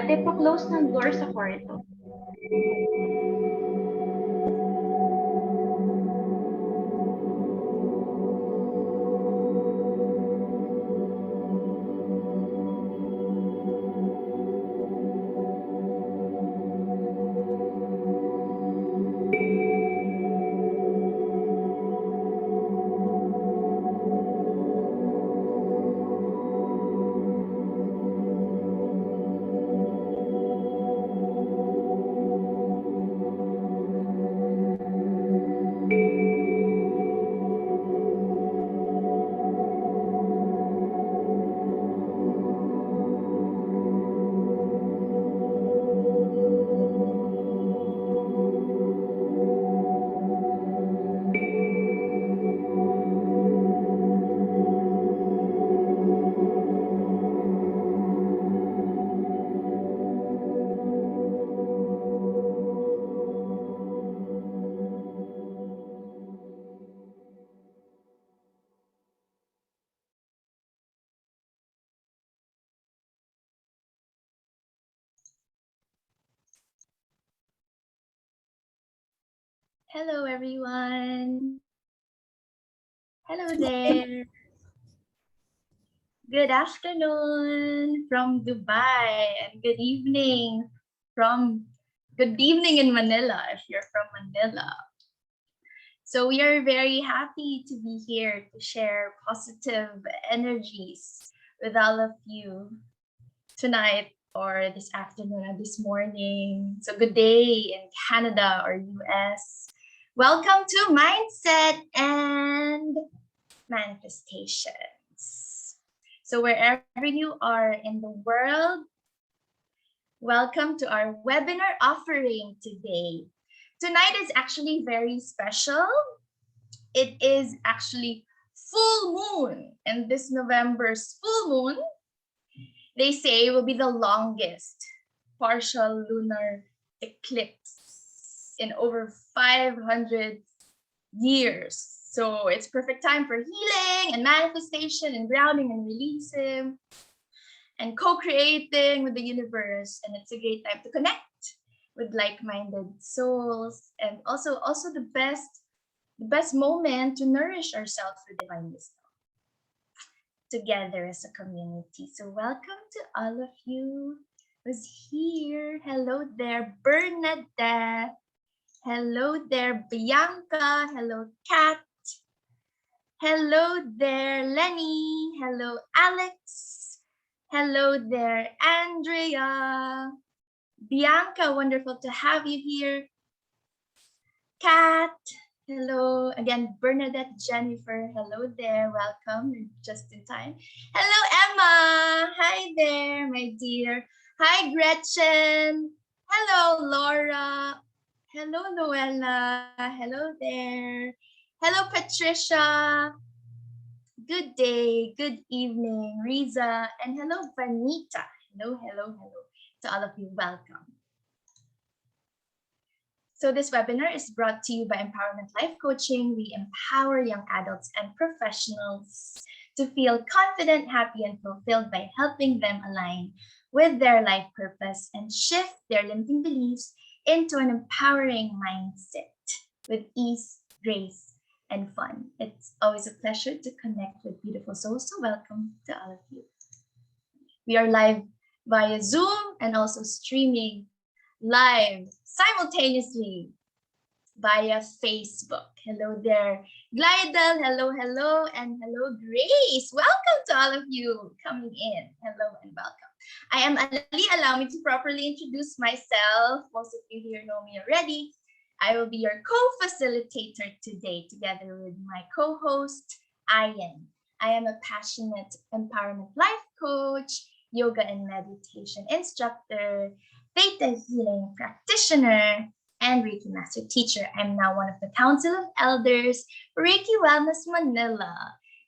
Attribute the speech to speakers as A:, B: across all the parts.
A: Ate, pa-close ng door sa kwarto.
B: Hello, everyone. Hello there. Good afternoon from Dubai and good evening in Manila if you're from Manila. So we are very happy to be here to share positive energies with all of you tonight or this afternoon or this morning. So good day in Canada or US. Welcome to Mindset and Manifestations. So wherever you are in the world, welcome to our webinar offering today. Tonight is actually very special. It is actually full moon, and this November's full moon, they say, will be the longest partial lunar eclipse in over 500 years. So it's perfect time for healing and manifestation and grounding and releasing and co-creating with the universe. And it's a great time to connect with like-minded souls, and also the best moment to nourish ourselves with divine wisdom together as a community. So welcome to all of you who's here. Hello there, Bernadette. Hello there, Bianca. Hello, Kat. Hello there, Lenny. Hello, Alex. Hello there, Andrea. Bianca, wonderful to have you here. Kat, hello. Again, Bernadette, Jennifer, hello there. Welcome. You're just in time. Hello, Emma. Hi there, my dear. Hi, Gretchen. Hello, Laura. Hello, Noella. Hello there. Hello, Patricia. Good day, good evening, Riza. And hello, Vanita. Hello to all of you. Welcome. So this webinar is brought to you by Empowerment Life Coaching. We empower young adults and professionals to feel confident, happy, and fulfilled by helping them align with their life purpose and shift their limiting beliefs into an empowering mindset with ease, grace, and fun. It's always a pleasure to connect with beautiful souls. So welcome to all of you. We are live via Zoom and also streaming live simultaneously via Facebook. Hello there, Glidel. Hello, and hello, Grace. Welcome to all of you coming in. Hello and welcome. I am Aleli. Allow me to properly introduce myself. Most of you here know me already. I will be your co-facilitator today together with my co-host, Ayen. I am a passionate empowerment life coach, yoga and meditation instructor, Theta healing practitioner, and Reiki master teacher. I'm now one of the Council of Elders for Reiki Wellness Manila.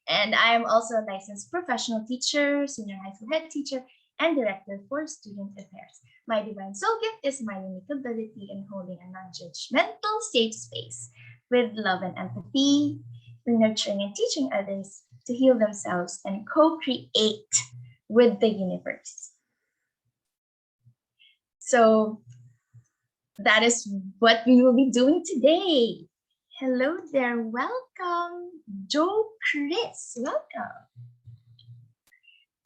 B: And I am also a licensed professional teacher, senior high school head teacher, and director for student affairs. My divine soul gift is my unique ability in holding a non-judgmental safe space with love and empathy, for nurturing and teaching others to heal themselves and co-create with the universe. So that is what we will be doing today. Hello there, welcome, Joe Chris, welcome.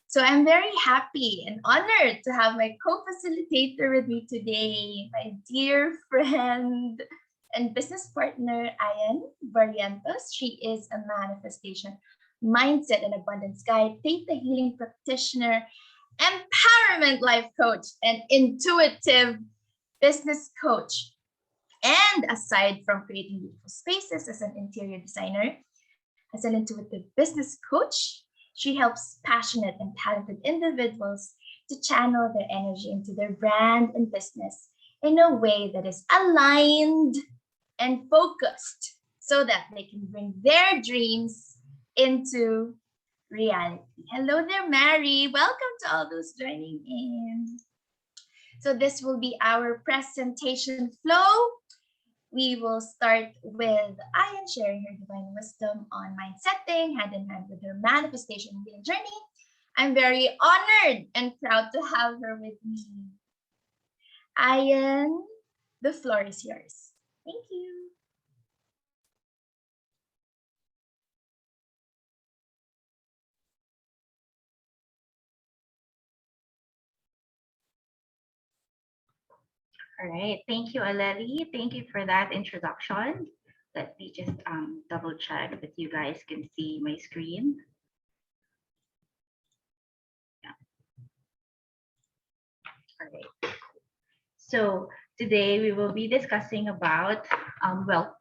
B: So I'm very happy and honored to have my co-facilitator with me today, my dear friend and business partner, Ayen Barrientos. She is a manifestation, mindset, and abundance guide, theta healing practitioner, empowerment life coach, and intuitive business coach. And aside from creating beautiful spaces as an interior designer, as an intuitive business coach, she helps passionate and talented individuals to channel their energy into their brand and business in a way that is aligned and focused so that they can bring their dreams into reality. Hello there, Mary. Welcome to all those joining in. So this will be our presentation flow. We will start with Ayen sharing her divine wisdom on mind setting, hand in hand with her manifestation and healing journey. I'm very honored and proud to have her with me. Ayen, the floor is yours. Thank you.
A: All right. Thank you, Aleli. Thank you for that introduction. Let me just double check that you guys can see my screen. Yeah. All right. So today we will be discussing about well,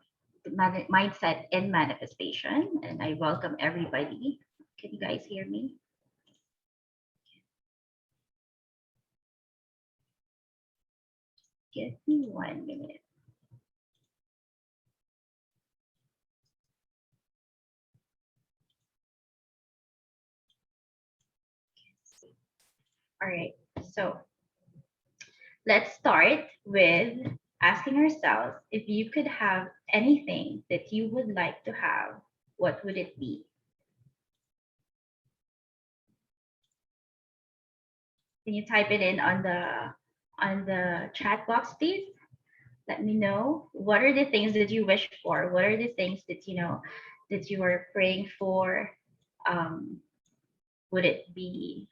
A: mindset and manifestation, and I welcome everybody. Can you guys hear me? Give me 1 minute. All right. So let's start with asking ourselves, if you could have anything that you would like to have, what would it be? Can you type it in on the chat box, please? Let me know, what are the things that you wish for? What are the things that that you are praying for? Um, would it be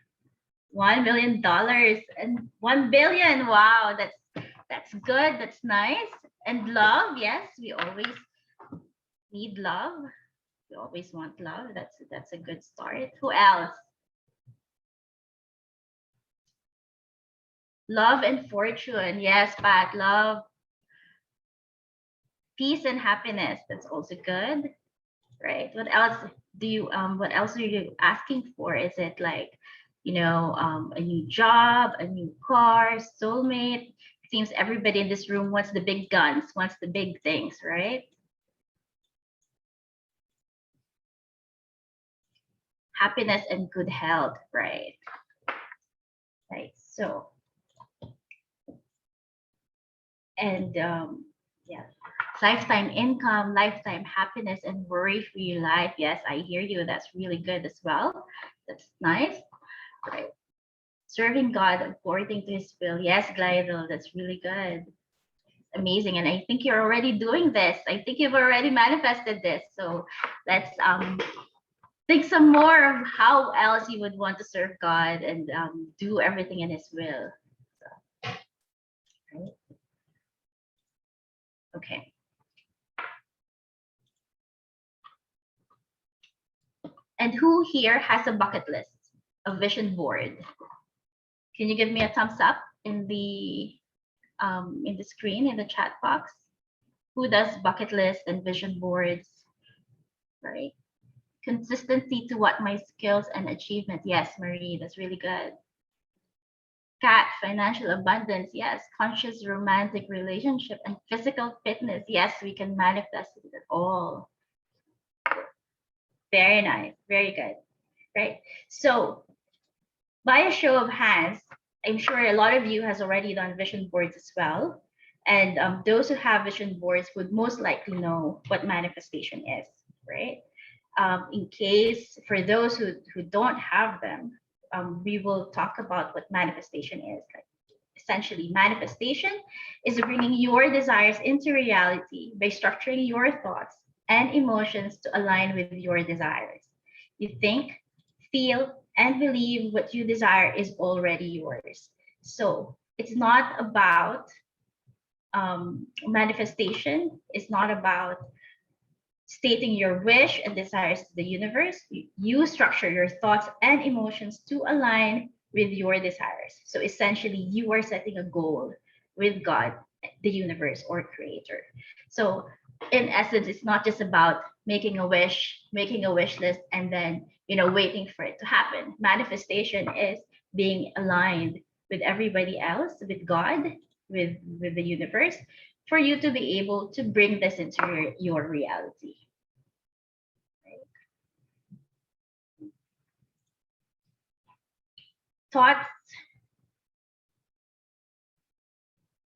A: $1 million and 1 billion? Wow, that's good. That's nice. And love, yes, we always need love. We always want love. That's a good start. Who else? Love and fortune. Yes, Pat. Love, peace, and happiness. That's also good. Right. What else what else are you asking for? Is it like, a new job, a new car, soulmate? It seems everybody in this room wants the big guns, wants the big things, right? Happiness and good health, right? Right. So, and yeah, lifetime income, lifetime happiness, and worry-free life. Yes, I hear you. That's really good as well. That's nice. Right. Serving God according to His will. Yes, Glidel, that's really good. Amazing. And I think you're already doing this. I think you've already manifested this. So let's think some more of how else you would want to serve God and do everything in His will. So, right? Okay. And who here has a bucket list, a vision board? Can you give me a thumbs up in the screen, in the chat box? Who does bucket list and vision boards? Right. Consistency to what my skills and achievement. Yes, Marie, that's really good. Cat, financial abundance. Yes, conscious romantic relationship and physical fitness. Yes, we can manifest it all. Very nice. Very good. Right. So by a show of hands, I'm sure a lot of you has already done vision boards as well. And those who have vision boards would most likely know what manifestation is, right? In case for those who don't have them, we will talk about what manifestation is. Like, essentially, manifestation is bringing your desires into reality by structuring your thoughts and emotions to align with your desires. You think, feel, and believe what you desire is already yours. So it's not about manifestation. It's not about stating your wish and desires to the universe. You structure your thoughts and emotions to align with your desires. So essentially, you are setting a goal with God, the universe, or creator. So, in essence, it's not just about making a wish list, and then waiting for it to happen. Manifestation is being aligned with everybody else, with God, with the universe, for you to be able to bring this into your reality. Thoughts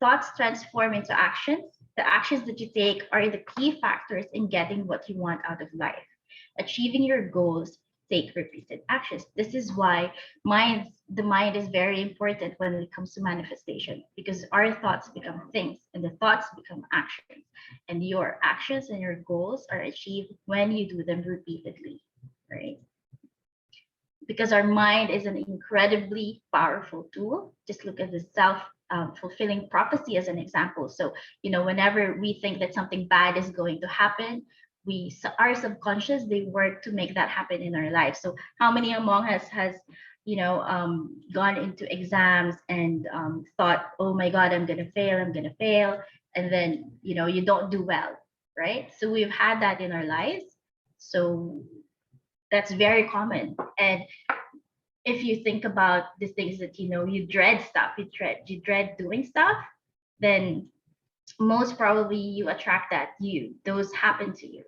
A: thoughts transform into actions. The actions that you take are the key factors in getting what you want out of life. Achieving your goals take repeated actions. This is why the mind is very important when it comes to manifestation, because our thoughts become things and the thoughts become actions. And your actions and your goals are achieved when you do them repeatedly, right? Because our mind is an incredibly powerful tool. Just look at the fulfilling prophecy as an example. So, whenever we think that something bad is going to happen, our subconscious, they work to make that happen in our lives. So how many among us has gone into exams and thought, oh my god, I'm gonna fail, and then you don't do well, right? So we've had that in our lives. So that's very common. And if you think about the things that you dread stuff, you dread doing stuff, then most probably you attract those happen to you.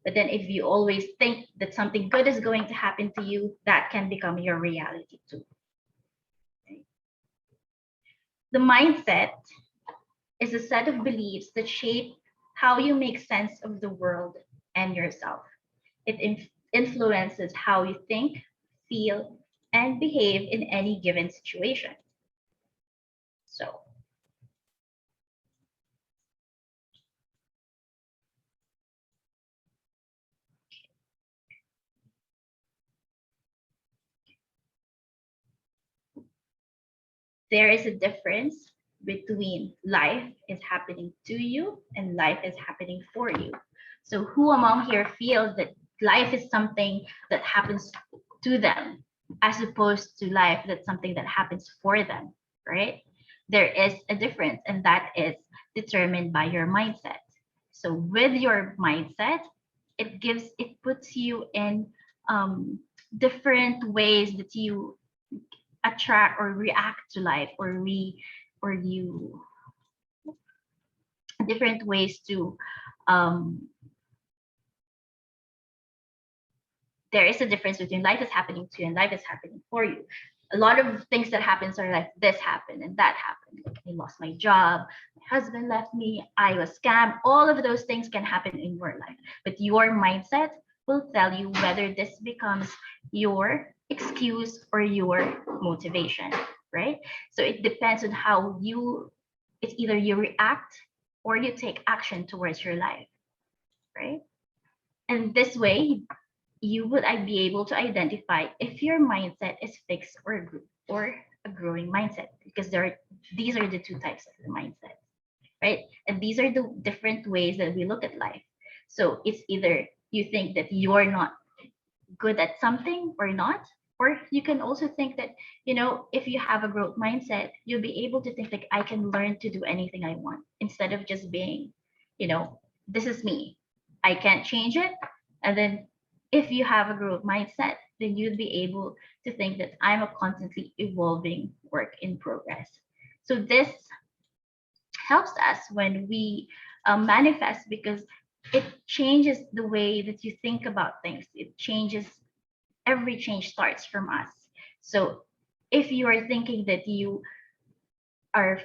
A: But then if you always think that something good is going to happen to you, that can become your reality too. Right? The mindset is a set of beliefs that shape how you make sense of the world and yourself. It influences how you think, feel, and behave in any given situation. So, there is a difference between life is happening to you and life is happening for you. So, who among here feels that life is something that happens to them as opposed to life that's something that happens for them, right? There is a difference, and that is determined by your mindset. So, with your mindset, it puts you in different ways that you attract or react to life, or you different ways to um there is a difference between life is happening to you and life is happening for you. A lot of things that happens are like this happened and that happened. Like I lost my job, my husband left me, I was scammed. All of those things can happen in your life, but your mindset will tell you whether this becomes your excuse or your motivation, right? So it depends on how it's either you react or you take action towards your life, right? And this way, you would be able to identify if your mindset is fixed or a growing mindset, because these are the two types of the mindset, right? And these are the different ways that we look at life. So it's either you think that you're not good at something or not, or you can also think that if you have a growth mindset, you'll be able to think like I can learn to do anything I want, instead of just being this is me, I can't change it. And then if you have a growth mindset, then you'd be able to think that I'm a constantly evolving work in progress. So this helps us when we manifest, because it changes the way that you think about things. It changes, every change starts from us. So if you are thinking that you are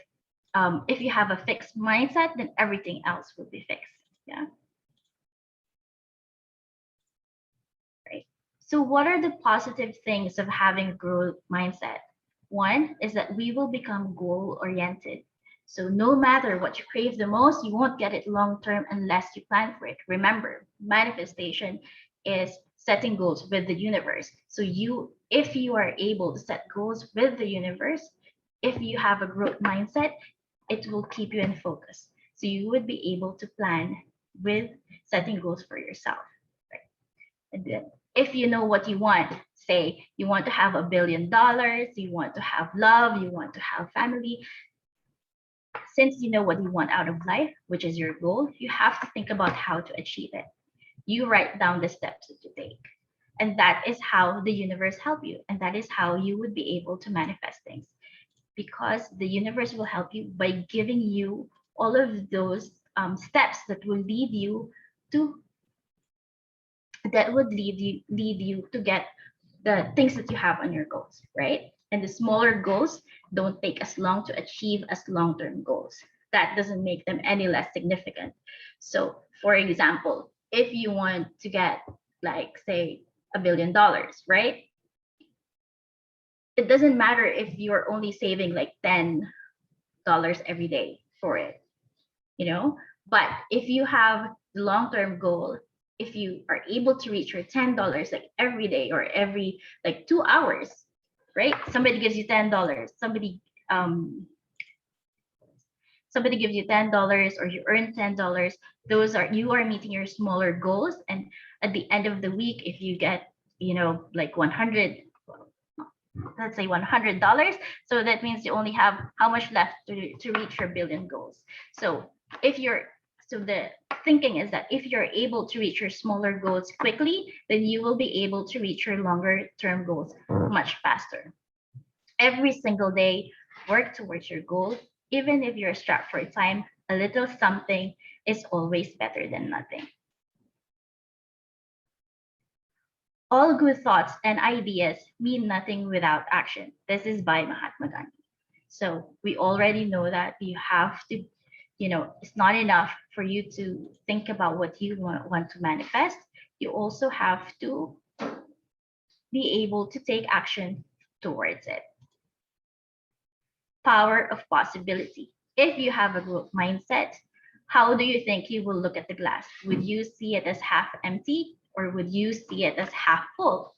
A: if you have a fixed mindset, then everything else will be fixed. Yeah. Right. So what are the positive things of having a growth mindset? One is that we will become goal oriented. So no matter what you crave the most, you won't get it long term unless you plan for it. Remember, manifestation is setting goals with the universe. So if you are able to set goals with the universe, if you have a growth mindset, it will keep you in focus. So you would be able to plan with setting goals for yourself. Right? And then if you know what you want, say you want to have $1 billion, you want to have love, you want to have family. Since you know what you want out of life, which is your goal, you have to think about how to achieve it. You write down the steps that you take. And that is how the universe help you. And that is how you would be able to manifest things. Because the universe will help you by giving you all of those steps that will lead you to to get the things that you have on your goals, right? And the smaller goals don't take as long to achieve as long-term goals. That doesn't make them any less significant. So, for example, if you want to get, like, say, $1 billion, right? It doesn't matter if you're only saving like $10 every day for it, But if you have the long-term goal, if you are able to reach your $10 like every day or every like 2 hours, right? Somebody gives you $10. Somebody somebody gives you $10 or you earn $10, those are, you are meeting your smaller goals. And at the end of the week, if you get, like 100, let's say $100, so that means you only have how much left to reach your billion goals. So if you're, so the thinking is that if you're able to reach your smaller goals quickly, then you will be able to reach your longer term goals much faster. Every single day, work towards your goal. Even if you're strapped for time, a little something is always better than nothing. All good thoughts and ideas mean nothing without action. This is by Mahatma Gandhi. So we already know that you have to, it's not enough for you to think about what you want to manifest. You also have to be able to take action towards it. Power of possibility. If you have a growth mindset, how do you think you will look at the glass? Would you see it as half empty, or would you see it as half full?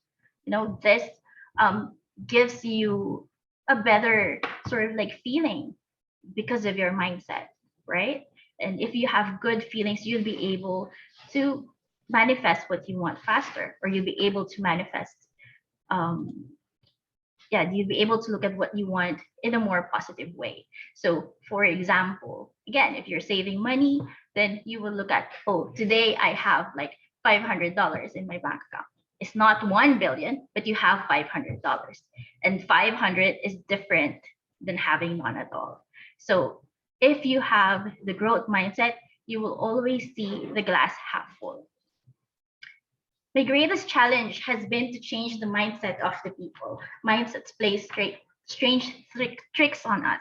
A: This gives you a better sort of like feeling because of your mindset, right? And if you have good feelings, you'll be able to manifest what you want faster, or you'll be able to manifest um, yeah, you'll be able to look at what you want in a more positive way. So, for example, again, if you're saving money, then you will look at, oh, today I have like $500 in my bank account. It's not 1 billion, but you have $500. And 500 is different than having none at all. So, if you have the growth mindset, you will always see the glass half full. My greatest challenge has been to change the mindset of the people. Mindsets play strange tricks on us.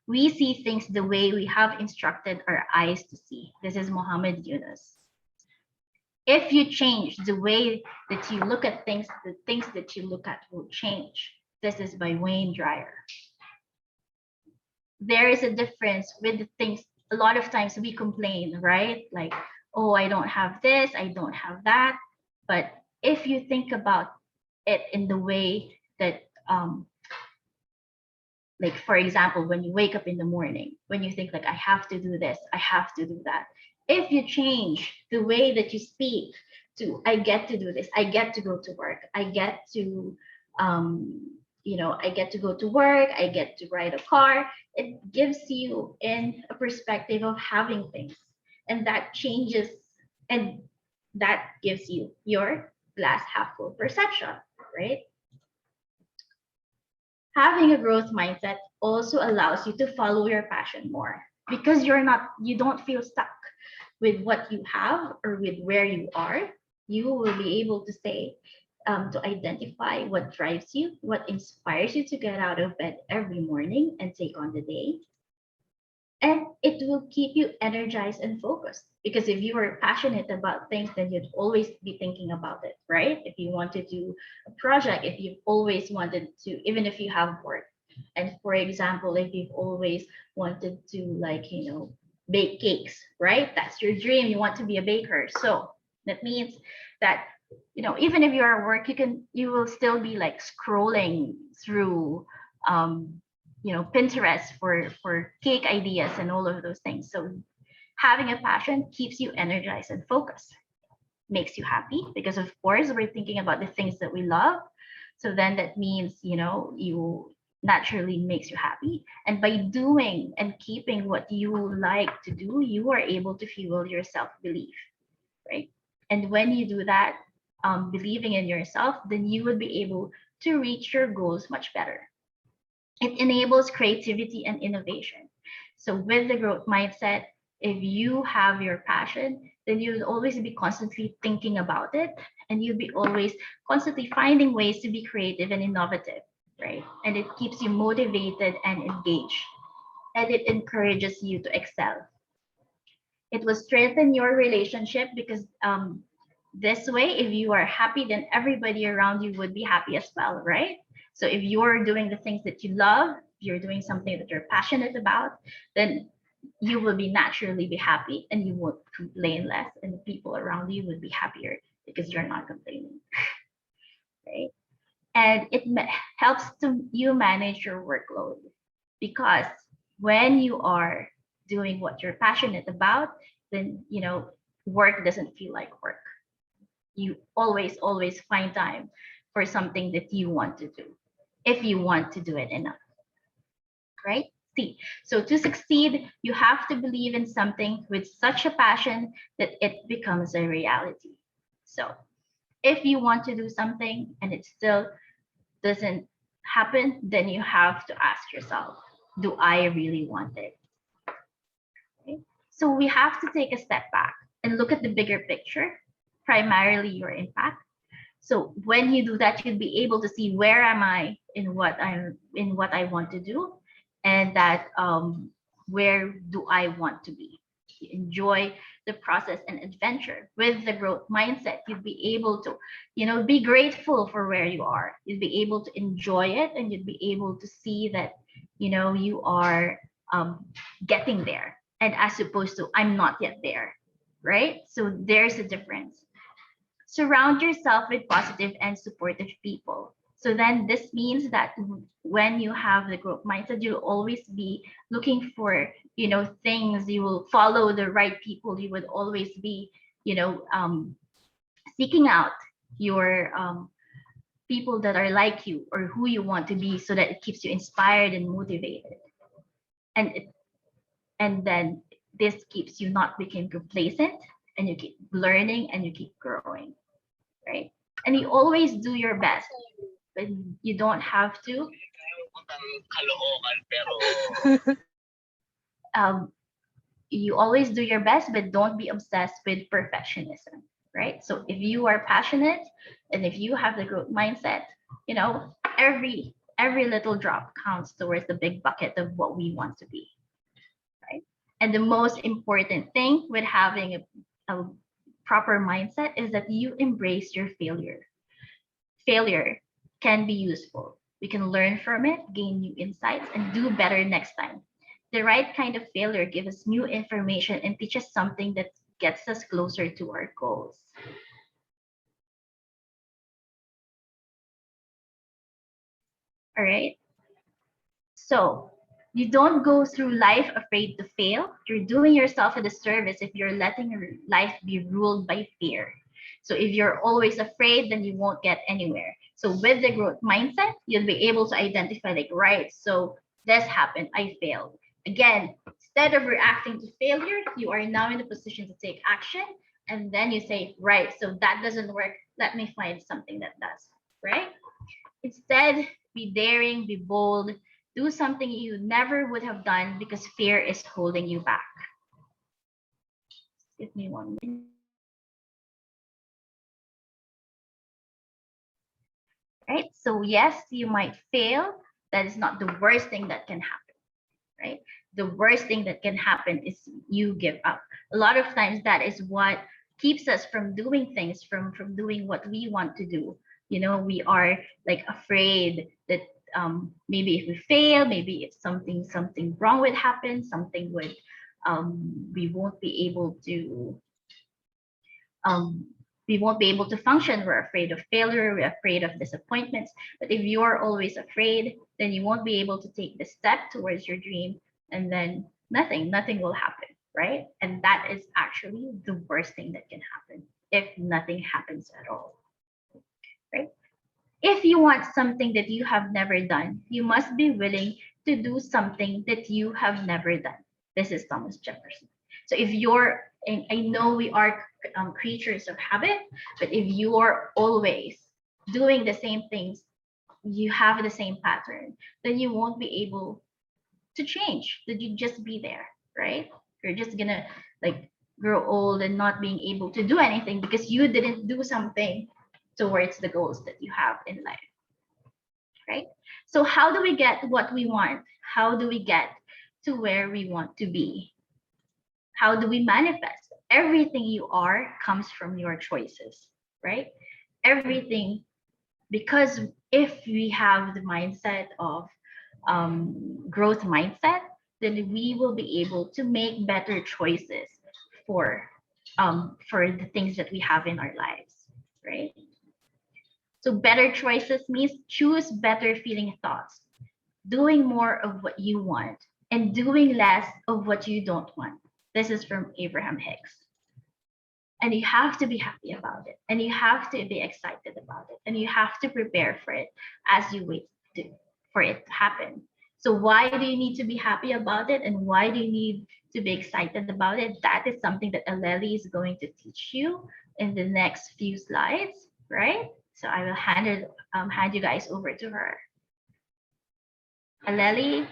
A: We see things the way we have instructed our eyes to see. This is Muhammad Yunus. If you change the way that you look at things, the things that you look at will change. This is by Wayne Dyer. There is a difference with the things. A lot of times we complain, right? Like, oh, I don't have this, I don't have that. But if you think about it in the way that, like, for example, when you wake up in the morning, when you think like, I have to do this, I have to do that. If you change the way that you speak to, I get to do this, I get to go to work, I get to, I get to go to work, I get to ride a car, it gives you in a perspective of having things. And that changes, and that gives you your glass half full perception, right? Having a growth mindset also allows you to follow your passion more, because you don't feel stuck with what you have or with where you are. You will be able to say, to identify what drives you, what inspires you to get out of bed every morning and take on the day. And it will keep you energized and focused, because if you are passionate about things, then you'd always be thinking about it, right? If you want to do a project, if you've always wanted to, even if you have work, and for example, if you've always wanted to, like, bake cakes, right? That's your dream, you want to be a baker. So that means that, even if you're at work, you will still be like scrolling through Pinterest for cake ideas and all of those things. So having a passion keeps you energized and focused, makes you happy, because of course we're thinking about the things that we love. So then that means, you naturally makes you happy. And by doing and keeping what you like to do, you are able to fuel your self-belief, right? And when you do that, believing in yourself, then you would be able to reach your goals much better. It enables creativity and innovation. So with the growth mindset, if you have your passion, then you'll always be constantly thinking about it, and you'll be always constantly finding ways to be creative and innovative, right? And it keeps you motivated and engaged, and it encourages you to excel. It will strengthen your relationship, because this way, if you are happy, then everybody around you would be happy as well, right? So if you're doing the things that you love, if you're doing something that you're passionate about, then you will be naturally be happy, and you won't complain less, and the people around you would be happier because you're not complaining, right? And it helps to you manage your workload, because when you are doing what you're passionate about, then work doesn't feel like work. You always find time for something that you want to do, if you want to do it enough, right? See, so to succeed, you have to believe in something with such a passion that it becomes a reality. So if you want to do something and it still doesn't happen, then you have to ask yourself, do I really want it? Okay? So we have to take a step back and look at the bigger picture, primarily your impact. So when you do that, you'll be able to see where am I in what I want to do, and that where do I want to be. You enjoy the process and adventure with the growth mindset. You'd be able to, be grateful for where you are. You'd be able to enjoy it, and you'd be able to see that, you are getting there, and as opposed to I'm not yet there, right? So there's a difference. Surround yourself with positive and supportive people. So then this means that when you have the growth mindset, you'll always be looking for, things. You will follow the right people. You would always be, seeking out your people that are like you or who you want to be, so that it keeps you inspired and motivated. And and then this keeps you not becoming complacent, and you keep learning and you keep growing, right? And you always do your best, but you don't have to. Um, you always do your best, but don't be obsessed with perfectionism, right? So if you are passionate and if you have the growth mindset, every little drop counts towards the big bucket of what we want to be, right? And the most important thing with having a proper mindset is that you embrace your failure. Failure can be useful. We can learn from it, gain new insights, and do better next time. The right kind of failure gives us new information and teaches something that gets us closer to our goals. All right. So you don't go through life afraid to fail. You're doing yourself a disservice if you're letting your life be ruled by fear. So if you're always afraid, then you won't get anywhere. So with the growth mindset, you'll be able to identify, like, right, so this happened, I failed. Again, instead of reacting to failure, you are now in the position to take action. And then you say, right, so that doesn't work. Let me find something that does, right? Instead, be daring, be bold, do something you never would have done because fear is holding you back. Give me 1 minute. Right? So yes, you might fail. That is not the worst thing that can happen, right? The worst thing that can happen is you give up. A lot of times that is what keeps us from doing things, from doing what we want to do. We are like afraid that maybe if we fail, maybe if something wrong would happen, something would we won't be able to um, we won't be able to function. We're afraid of failure. We're afraid of disappointments. But if you're always afraid, then you won't be able to take the step towards your dream, and then nothing will happen, right? And that is actually the worst thing that can happen if nothing happens at all, right? If you want something that you have never done, you must be willing to do something that you have never done. This is Thomas Jefferson. So if you're, and I know we are creatures of habit, but if you are always doing the same things, you have the same pattern, then you won't be able to change. That you just be there, right? You're just gonna like grow old and not being able to do anything because you didn't do something towards the goals that you have in life, right? So how do we get what we want? How do we get to where we want to be? How do we manifest? Everything you are comes from your choices, right? Everything, because if we have the mindset of growth mindset, then we will be able to make better choices for the things that we have in our lives, right? So better choices means choose better feeling thoughts, doing more of what you want, and doing less of what you don't want. This is from Abraham Hicks. And you have to be happy about it. And you have to be excited about it. And you have to prepare for it as you wait for it to happen. So why do you need to be happy about it? And why do you need to be excited about it? That is something that Aleli is going to teach you in the next few slides, right? So I will hand you guys over to her. Aleli.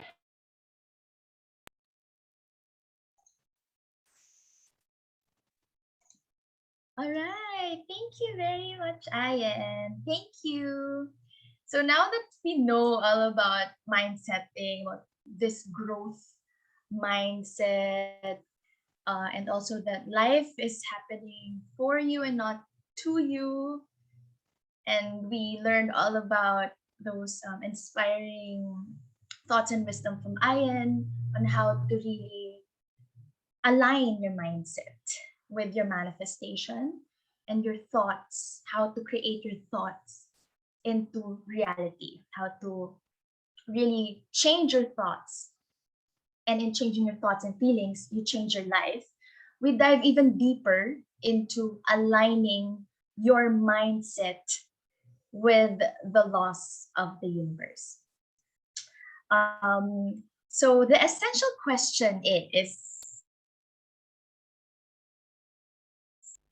B: All right. Thank you very much, Ayen. Thank you. So now that we know all about mindsetting, about this growth mindset, and also that life is happening for you and not to you, and we learned all about those inspiring thoughts and wisdom from Ayen on how to really align your mindset with your manifestation and your thoughts, how to create your thoughts into reality, how to really change your thoughts. And in changing your thoughts and feelings, you change your life. We dive even deeper into aligning your mindset with the laws of the universe. So the essential question is,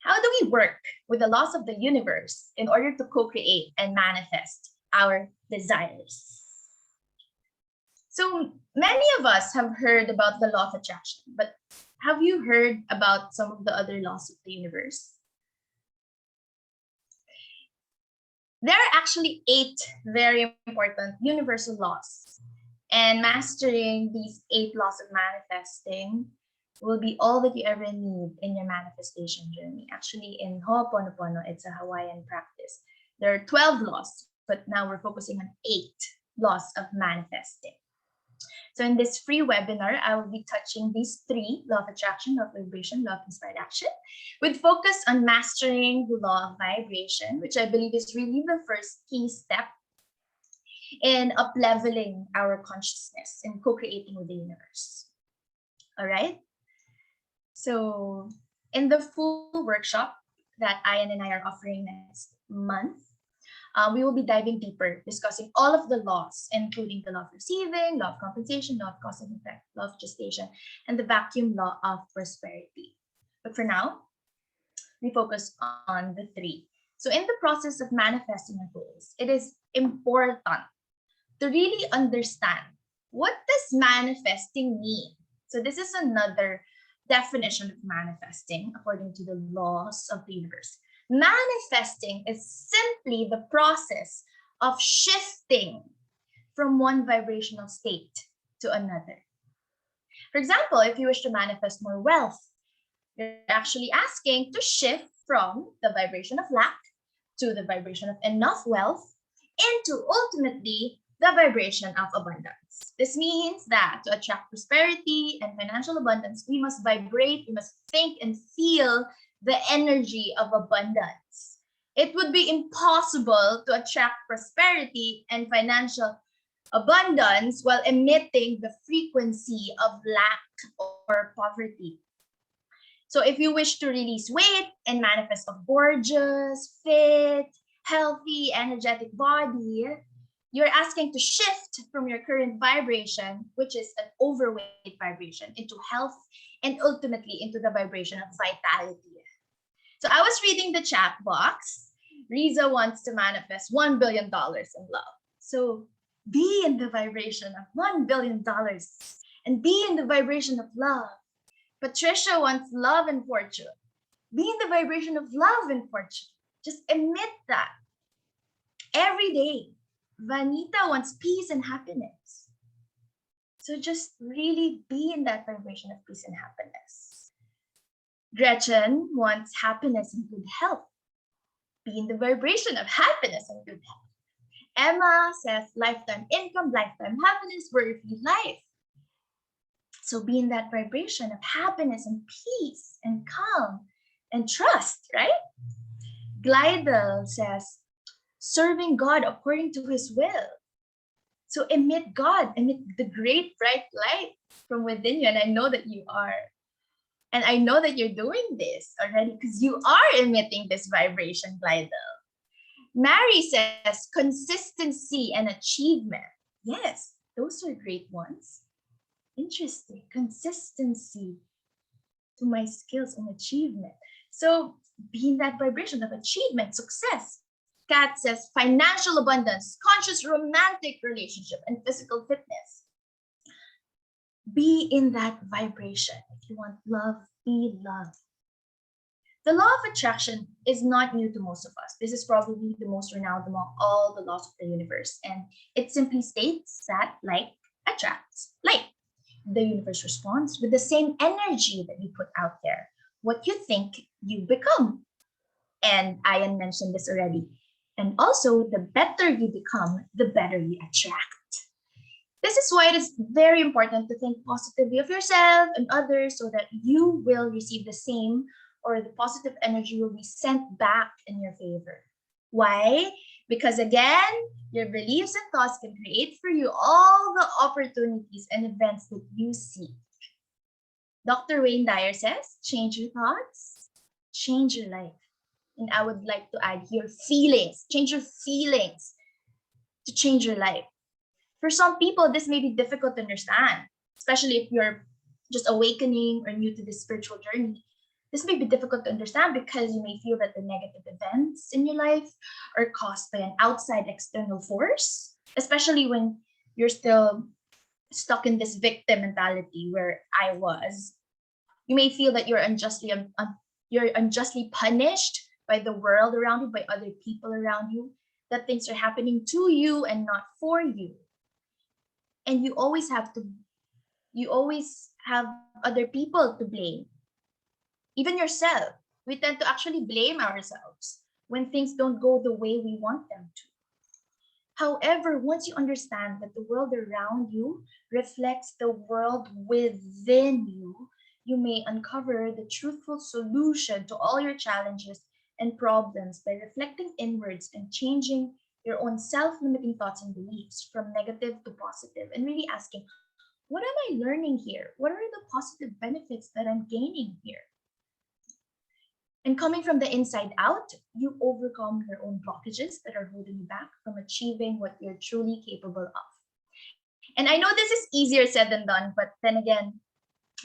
B: how do we work with the laws of the universe in order to co-create and manifest our desires? So many of us have heard about the law of attraction, but have you heard about some of the other laws of the universe? There are actually 8 very important universal laws, and mastering these 8 laws of manifesting will be all that you ever need in your manifestation journey. Actually, in Ho'oponopono, it's a Hawaiian practice. There are 12 laws, but now we're focusing on 8 laws of manifesting. So in this free webinar, I will be touching these 3: law of attraction, law of vibration, law of inspired action, with focus on mastering the law of vibration, which I believe is really the first key step in up-leveling our consciousness and co-creating with the universe. All right? So in the full workshop that Ayen and I are offering next month, we will be diving deeper, discussing all of the laws, including the law of receiving, law of compensation, law of cause and effect, law of gestation, and the vacuum law of prosperity. But for now, we focus on the 3. So in the process of manifesting our goals, it is important to really understand, what does manifesting mean? So this is another definition of manifesting according to the laws of the universe. Manifesting is simply the process of shifting from one vibrational state to another. For example, if you wish to manifest more wealth, you're actually asking to shift from the vibration of lack to the vibration of enough wealth into ultimately the vibration of abundance. This means that to attract prosperity and financial abundance, we must vibrate, we must think and feel the energy of abundance. It would be impossible to attract prosperity and financial abundance while emitting the frequency of lack or poverty. So if you wish to release weight and manifest a gorgeous, fit, healthy, energetic body, you're asking to shift from your current vibration, which is an overweight vibration, into health and ultimately into the vibration of vitality. So I was reading the chat box. Riza wants to manifest $1 billion in love. So be in the vibration of $1 billion and be in the vibration of love. Patricia wants love and fortune. Be in the vibration of love and fortune. Just emit that every day. Vanita wants peace and happiness. So just really be in that vibration of peace and happiness. Gretchen wants happiness and good health. Be in the vibration of happiness and good health. Emma says lifetime income, lifetime happiness, worry-free life. So be in that vibration of happiness and peace and calm and trust, right? Glidel says serving God according to his will. So emit God, emit the great bright light from within you. And I know that you are. And I know that you're doing this already because you are emitting this vibration, Glidel. Mary says consistency and achievement. Yes, those are great ones. Interesting. Consistency to my skills and achievement. So be in that vibration of achievement, success. Kat says financial abundance, conscious romantic relationship, and physical fitness. Be in that vibration. If you want love, be love. The law of attraction is not new to most of us. This is probably the most renowned among all the laws of the universe. And it simply states that like attracts like. The universe responds with the same energy that you put out there. What you think, you become. And Ayen mentioned this already. And also, the better you become, the better you attract. This is why it is very important to think positively of yourself and others so that you will receive the same, or the positive energy will be sent back in your favor. Why? Because again, your beliefs and thoughts can create for you all the opportunities and events that you seek. Dr. Wayne Dyer says, change your thoughts, change your life. And I would like to add your feelings. Change your feelings to change your life. For some people, this may be difficult to understand, especially if you're just awakening or new to this spiritual journey. This may be difficult to understand because you may feel that the negative events in your life are caused by an outside external force, especially when you're still stuck in this victim mentality where I was. You may feel that you're unjustly punished by the world around you, by other people around you, that things are happening to you and not for you. And you always have other people to blame. Even yourself. We tend to actually blame ourselves when things don't go the way we want them to. However, once you understand that the world around you reflects the world within you, you may uncover the truthful solution to all your challenges and problems by reflecting inwards and changing your own self-limiting thoughts and beliefs from negative to positive, and really asking, what am I learning here? What are the positive benefits that I'm gaining here? And coming from the inside out, you overcome your own blockages that are holding you back from achieving what you're truly capable of. And I know this is easier said than done, but then again,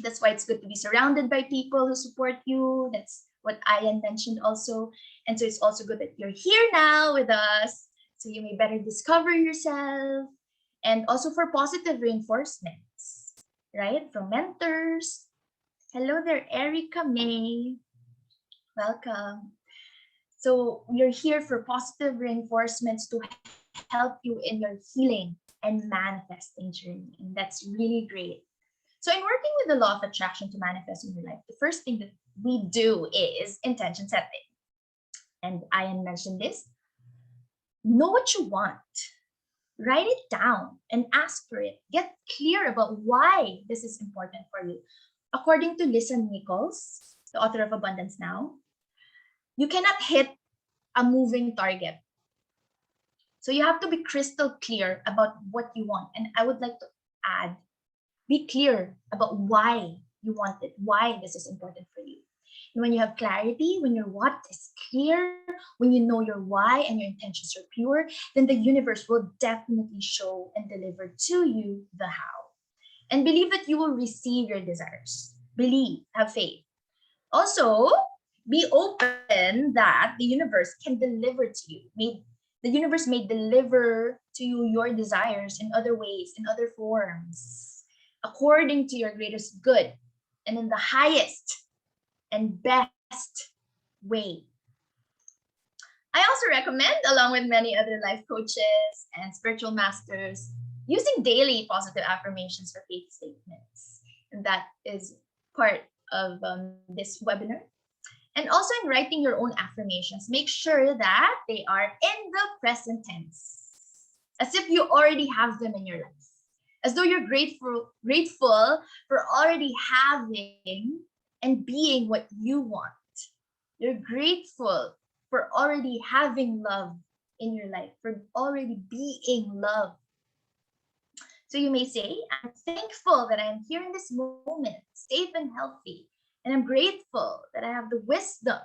B: that's why it's good to be surrounded by people who support you. That's what Ayen mentioned also. And so it's also good that you're here now with us, so you may better discover yourself. And also for positive reinforcements, right? From mentors. Hello there, Erica May. Welcome. So we're here for positive reinforcements to help you in your healing and manifesting journey. And that's really great. So in working with the law of attraction to manifest in your life, the first thing that we do is intention setting. And Ayen mentioned this. Know what you want. Write it down and ask for it. Get clear about why this is important for you. According to Lisa Nichols, the author of Abundance Now, you cannot hit a moving target. So you have to be crystal clear about what you want. And I would like to add, be clear about why you want it, why this is important for you. And when you have clarity, when your what is clear, when you know your why and your intentions are pure, then the universe will definitely show and deliver to you the how. And believe that you will receive your desires. Believe, have faith. Also, be open that the universe can deliver to you. The universe may deliver to you your desires in other ways, in other forms, according to your greatest good and in the highest and best way. I also recommend, along with many other life coaches and spiritual masters, using daily positive affirmations for faith statements. And that is part of this webinar. And also in writing your own affirmations, make sure that they are in the present tense, as if you already have them in your life, as though you're grateful for already having and being what you want. You're grateful for already having love in your life, for already being love. So you may say, I'm thankful that I'm here in this moment, safe and healthy. And I'm grateful that I have the wisdom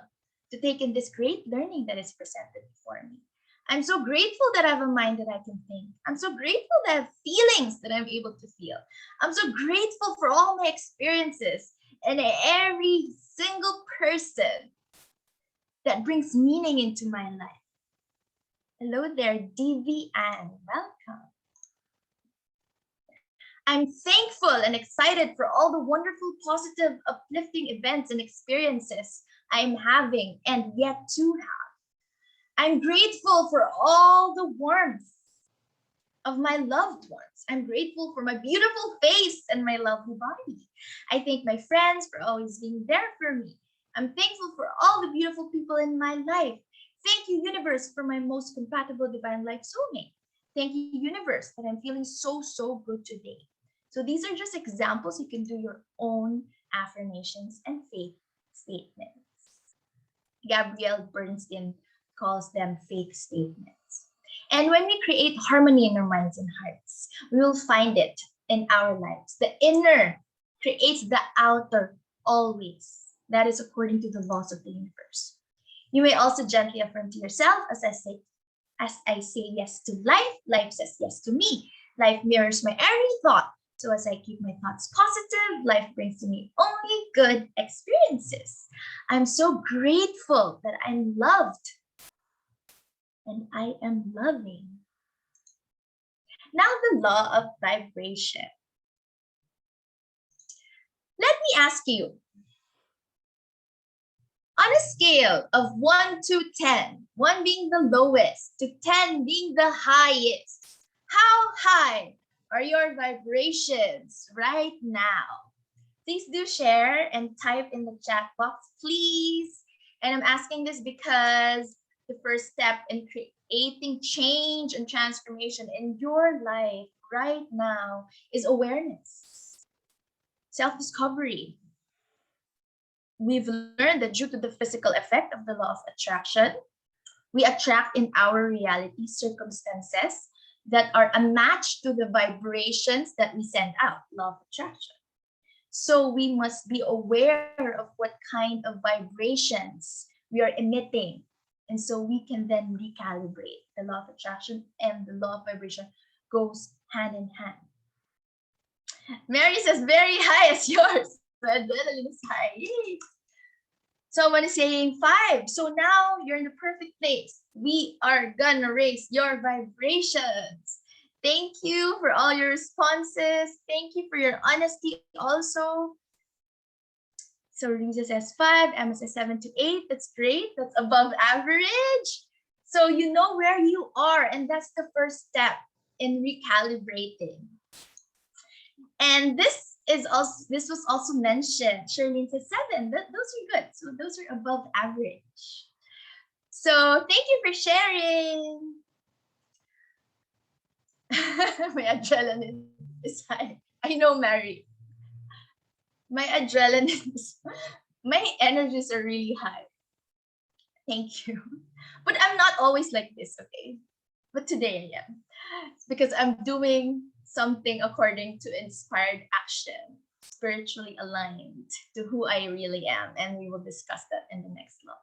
B: to take in this great learning that is presented before me. I'm so grateful that I have a mind that I can think. I'm so grateful that I have feelings that I'm able to feel. I'm so grateful for all my experiences and every single person that brings meaning into my life. Hello there, DV Ann. Welcome. I'm thankful and excited for all the wonderful, positive, uplifting events and experiences I'm having and yet to have. I'm grateful for all the warmth of my loved ones. I'm grateful for my beautiful face and my lovely body. I thank my friends for always being there for me. I'm thankful for all the beautiful people in my life. Thank you, universe, for my most compatible divine life soulmate. Thank you, universe, that I'm feeling so, so good today. So these are just examples. You can do your own affirmations and faith statements. Gabrielle Bernstein calls them faith statements. And when we create harmony in our minds and hearts, we will find it in our lives. The inner creates the outer always. That is according to the laws of the universe. You may also gently affirm to yourself, as I say yes to life, life says yes to me. Life mirrors my every thought. So as I keep my thoughts positive, life brings to me only good experiences. I'm so grateful that I'm loved and I am loving. Now the law of vibration. Let me ask you, on a scale of 1 to 10, 1 being the lowest to 10 being the highest, how high are your vibrations right now? Please do share and type in the chat box, please. And I'm asking this because the first step in creating change and transformation in your life right now is awareness, self-discovery. We've learned that due to the physical effect of the law of attraction, we attract in our reality circumstances that are a match to the vibrations that we send out, law of attraction. So we must be aware of what kind of vibrations we are emitting. And so we can then recalibrate. The law of attraction and the law of vibration goes hand in hand. Mary says, very high as yours. Adrenaline is high. Yay. Someone is saying 5. So now you're in the perfect place. We are gonna raise your vibrations. Thank you for all your responses. Thank you for your honesty also. So Riza says 5, Emma says 7 to 8. That's great. That's above average. So you know where you are, and that's the first step in recalibrating. And this was also mentioned. Charlene says 7. Those are good. So those are above average. So thank you for sharing. My adrenaline is high. I know, Mary. My adrenaline my energies are really high. Thank you. But I'm not always like this, okay? But today I am. Because I'm doing something according to inspired action, spiritually aligned to who I really am. And we will discuss that in the next law.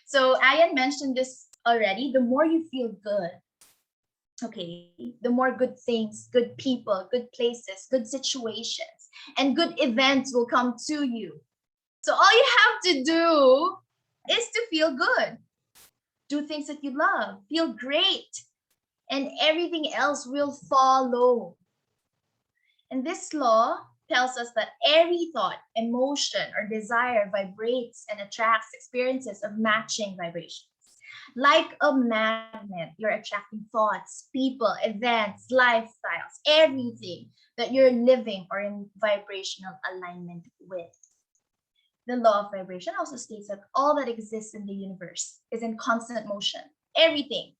B: So Ayen mentioned this already. The more you feel good, okay, the more good things, good people, good places, good situations, and good events will come to you. So all you have to do is to feel good. Do things that you love, feel great, and everything else will follow. And this law tells us that every thought, emotion, or desire vibrates and attracts experiences of matching vibrations. Like a magnet, you're attracting thoughts, people, events, lifestyles, everything that you're living or in vibrational alignment with. The law of vibration also states that all that exists in the universe is in constant motion. Everything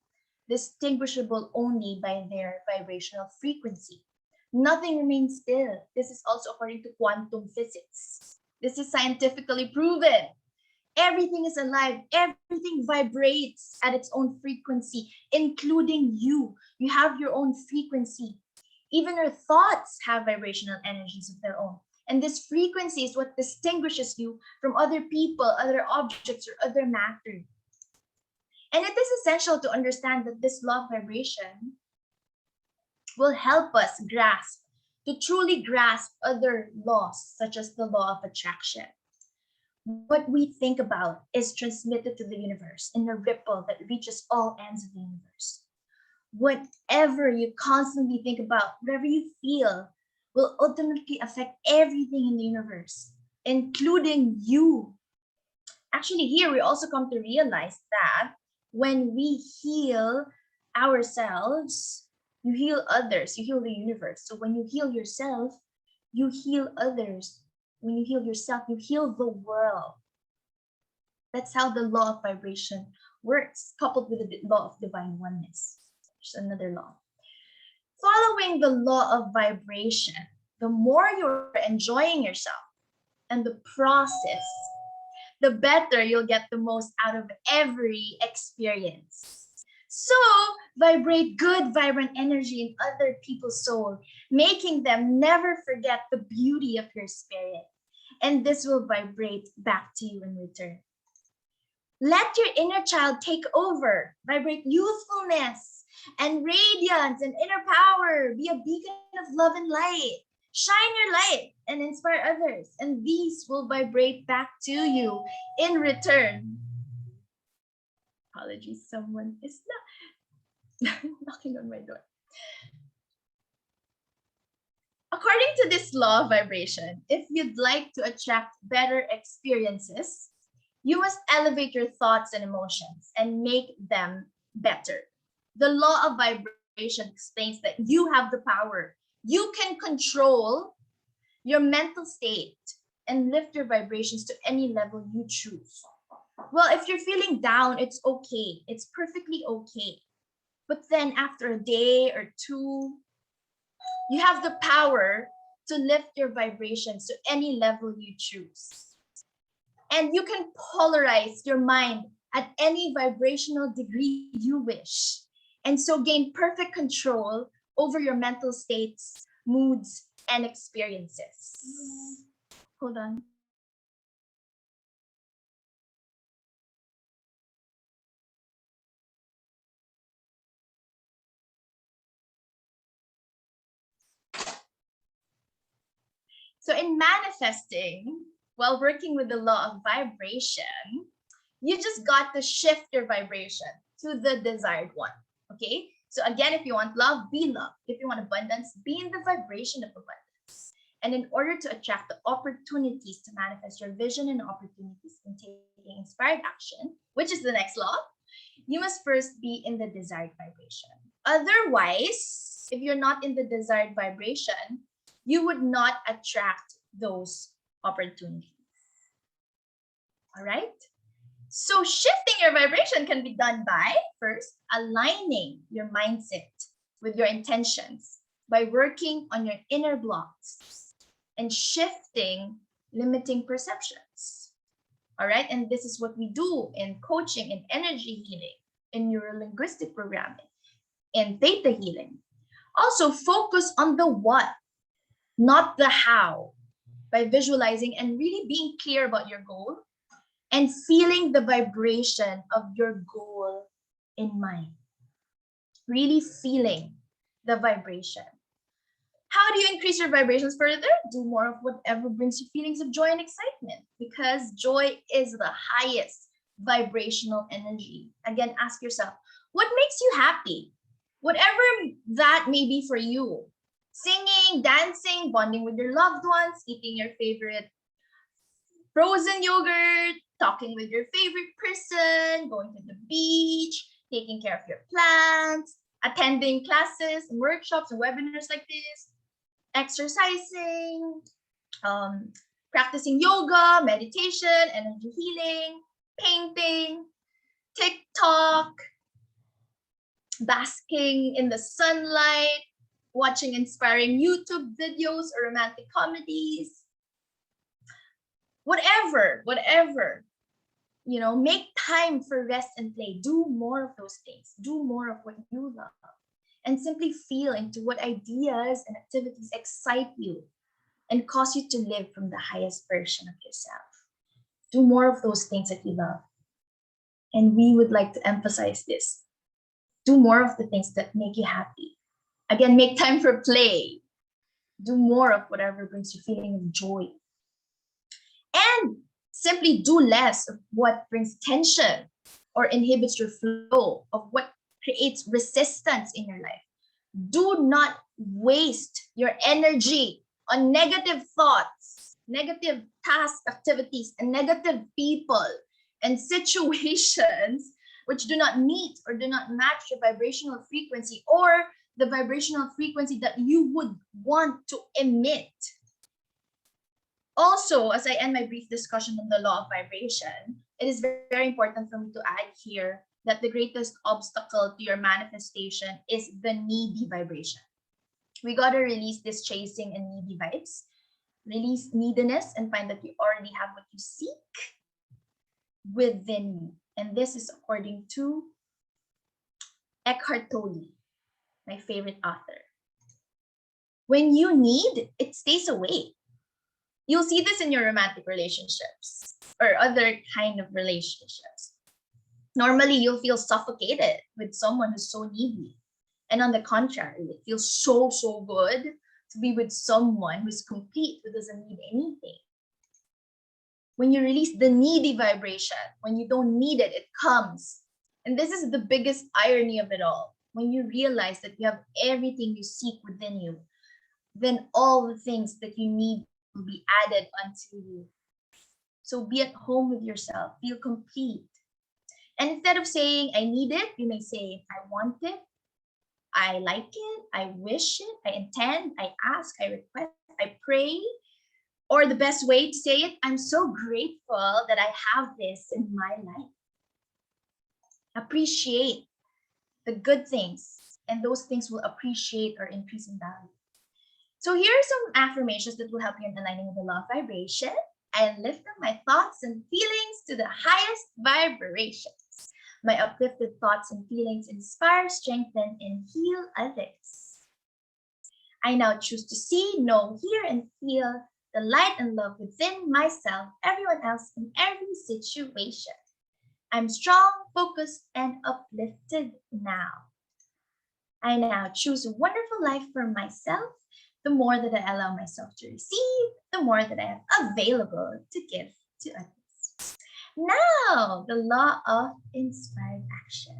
B: distinguishable only by their vibrational frequency. Nothing remains still. This is also according to quantum physics. This is scientifically proven. Everything is alive. Everything vibrates at its own frequency, including you. You have your own frequency. Even your thoughts have vibrational energies of their own. And this frequency is what distinguishes you from other people, other objects, or other matter. And it is essential to understand that this law of vibration will help us to truly grasp other laws, such as the law of attraction. What we think about is transmitted to the universe in a ripple that reaches all ends of the universe. Whatever you constantly think about, whatever you feel, will ultimately affect everything in the universe, including you. Actually, here we also come to realize that when we heal ourselves, you heal others, you heal the universe. So when you heal yourself, you heal others. When you heal yourself, you heal the world. That's how the law of vibration works, coupled with the law of divine oneness. There's another law. Following the law of vibration, the more you're enjoying yourself and the process, the better you'll get the most out of every experience. So vibrate good, vibrant energy in other people's soul, making them never forget the beauty of your spirit. And this will vibrate back to you in return. Let your inner child take over. Vibrate youthfulness and radiance and inner power. Be a beacon of love and light. Shine your light and inspire others. And these will vibrate back to you in return. Apologies, someone is knocking on my door. According to this law of vibration, if you'd like to attract better experiences, you must elevate your thoughts and emotions and make them better. The law of vibration explains that you have the power. You can control your mental state and lift your vibrations to any level you choose. Well, if you're feeling down, it's okay. It's perfectly okay. But then after a day or two, you have the power to lift your vibrations to any level you choose. And you can polarize your mind at any vibrational degree you wish. And so gain perfect control over your mental states, moods, and experiences. Hold on. So in manifesting, while working with the law of vibration, you just got to shift your vibration to the desired one, okay? So again, if you want love, be love. If you want abundance, be in the vibration of abundance. And in order to attract the opportunities to manifest your vision and opportunities in taking inspired action, which is the next law, you must first be in the desired vibration. Otherwise, if you're not in the desired vibration, you would not attract those opportunities. All right? So shifting your vibration can be done by first aligning your mindset with your intentions by working on your inner blocks and shifting limiting perceptions. All right? And this is what we do in coaching, in energy healing, in neurolinguistic programming, in theta healing. Also focus on the what, not the how, by visualizing and really being clear about your goal and feeling the vibration of your goal in mind. Really feeling the vibration. How do you increase your vibrations further? Do more of whatever brings you feelings of joy and excitement, because joy is the highest vibrational energy. Again, ask yourself, what makes you happy? Whatever that may be for you. Singing, dancing, bonding with your loved ones, eating your favorite frozen yogurt, talking with your favorite person, going to the beach, taking care of your plants, attending classes and workshops and webinars like this, exercising, practicing yoga, meditation, energy healing, painting, TikTok, basking in the sunlight, watching inspiring YouTube videos or romantic comedies, whatever, make time for rest and play. Do more of those things. Do more of what you love. and simply feel into what ideas and activities excite you and cause you to live from the highest version of yourself. Do more of those things that you love. And we would like to emphasize this. Do more of the things that make you happy. Again, make time for play. Do more of whatever brings you feeling of joy. And simply do less of what brings tension or inhibits your flow, of what creates resistance in your life. Do not waste your energy on negative thoughts, negative task activities, and negative people and situations which do not meet or do not match your vibrational frequency or the vibrational frequency that you would want to emit. Also, as I end my brief discussion on the law of vibration, it is very important for me to add here that the greatest obstacle to your manifestation is the needy vibration. We got to release this chasing and needy vibes, release neediness, and find that you already have what you seek within you. And this is according to Eckhart Tolle, my favorite author. When you need, it stays away. You'll see this in your romantic relationships or other kind of relationships. Normally, you'll feel suffocated with someone who's so needy. And on the contrary, it feels so, so good to be with someone who's complete, who doesn't need anything. When you release the needy vibration, when you don't need it, it comes. And this is the biggest irony of it all. When you realize that you have everything you seek within you, then all the things that you need will be added unto you. So be at home with yourself, feel complete. And instead of saying, I need it, you may say, I want it, I like it, I wish it, I intend, I ask, I request, I pray. Or the best way to say it, I'm so grateful that I have this in my life. Appreciate the good things, and those things will appreciate or increase in value. So here are some affirmations that will help you in aligning with the law of vibration. I lift up my thoughts and feelings to the highest vibrations. My uplifted thoughts and feelings inspire, strengthen, and heal others. I now choose to see, know, hear, and feel the light and love within myself, everyone else, in every situation. I'm strong, focused, and uplifted now. I now choose a wonderful life for myself. The more that I allow myself to receive, the more that I have available to give to others. Now, the law of inspired action.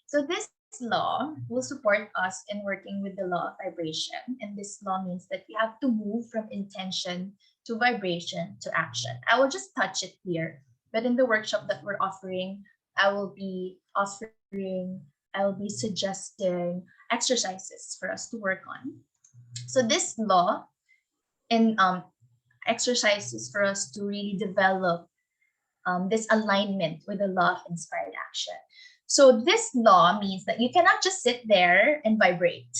B: So this law will support us in working with the law of vibration. And this law means that we have to move from intention to vibration to action. I will just touch it here, but in the workshop that we're offering, I will be suggesting exercises for us to work on. So this law and exercises for us to really develop this alignment with the law of inspired action. So this law means that you cannot just sit there and vibrate.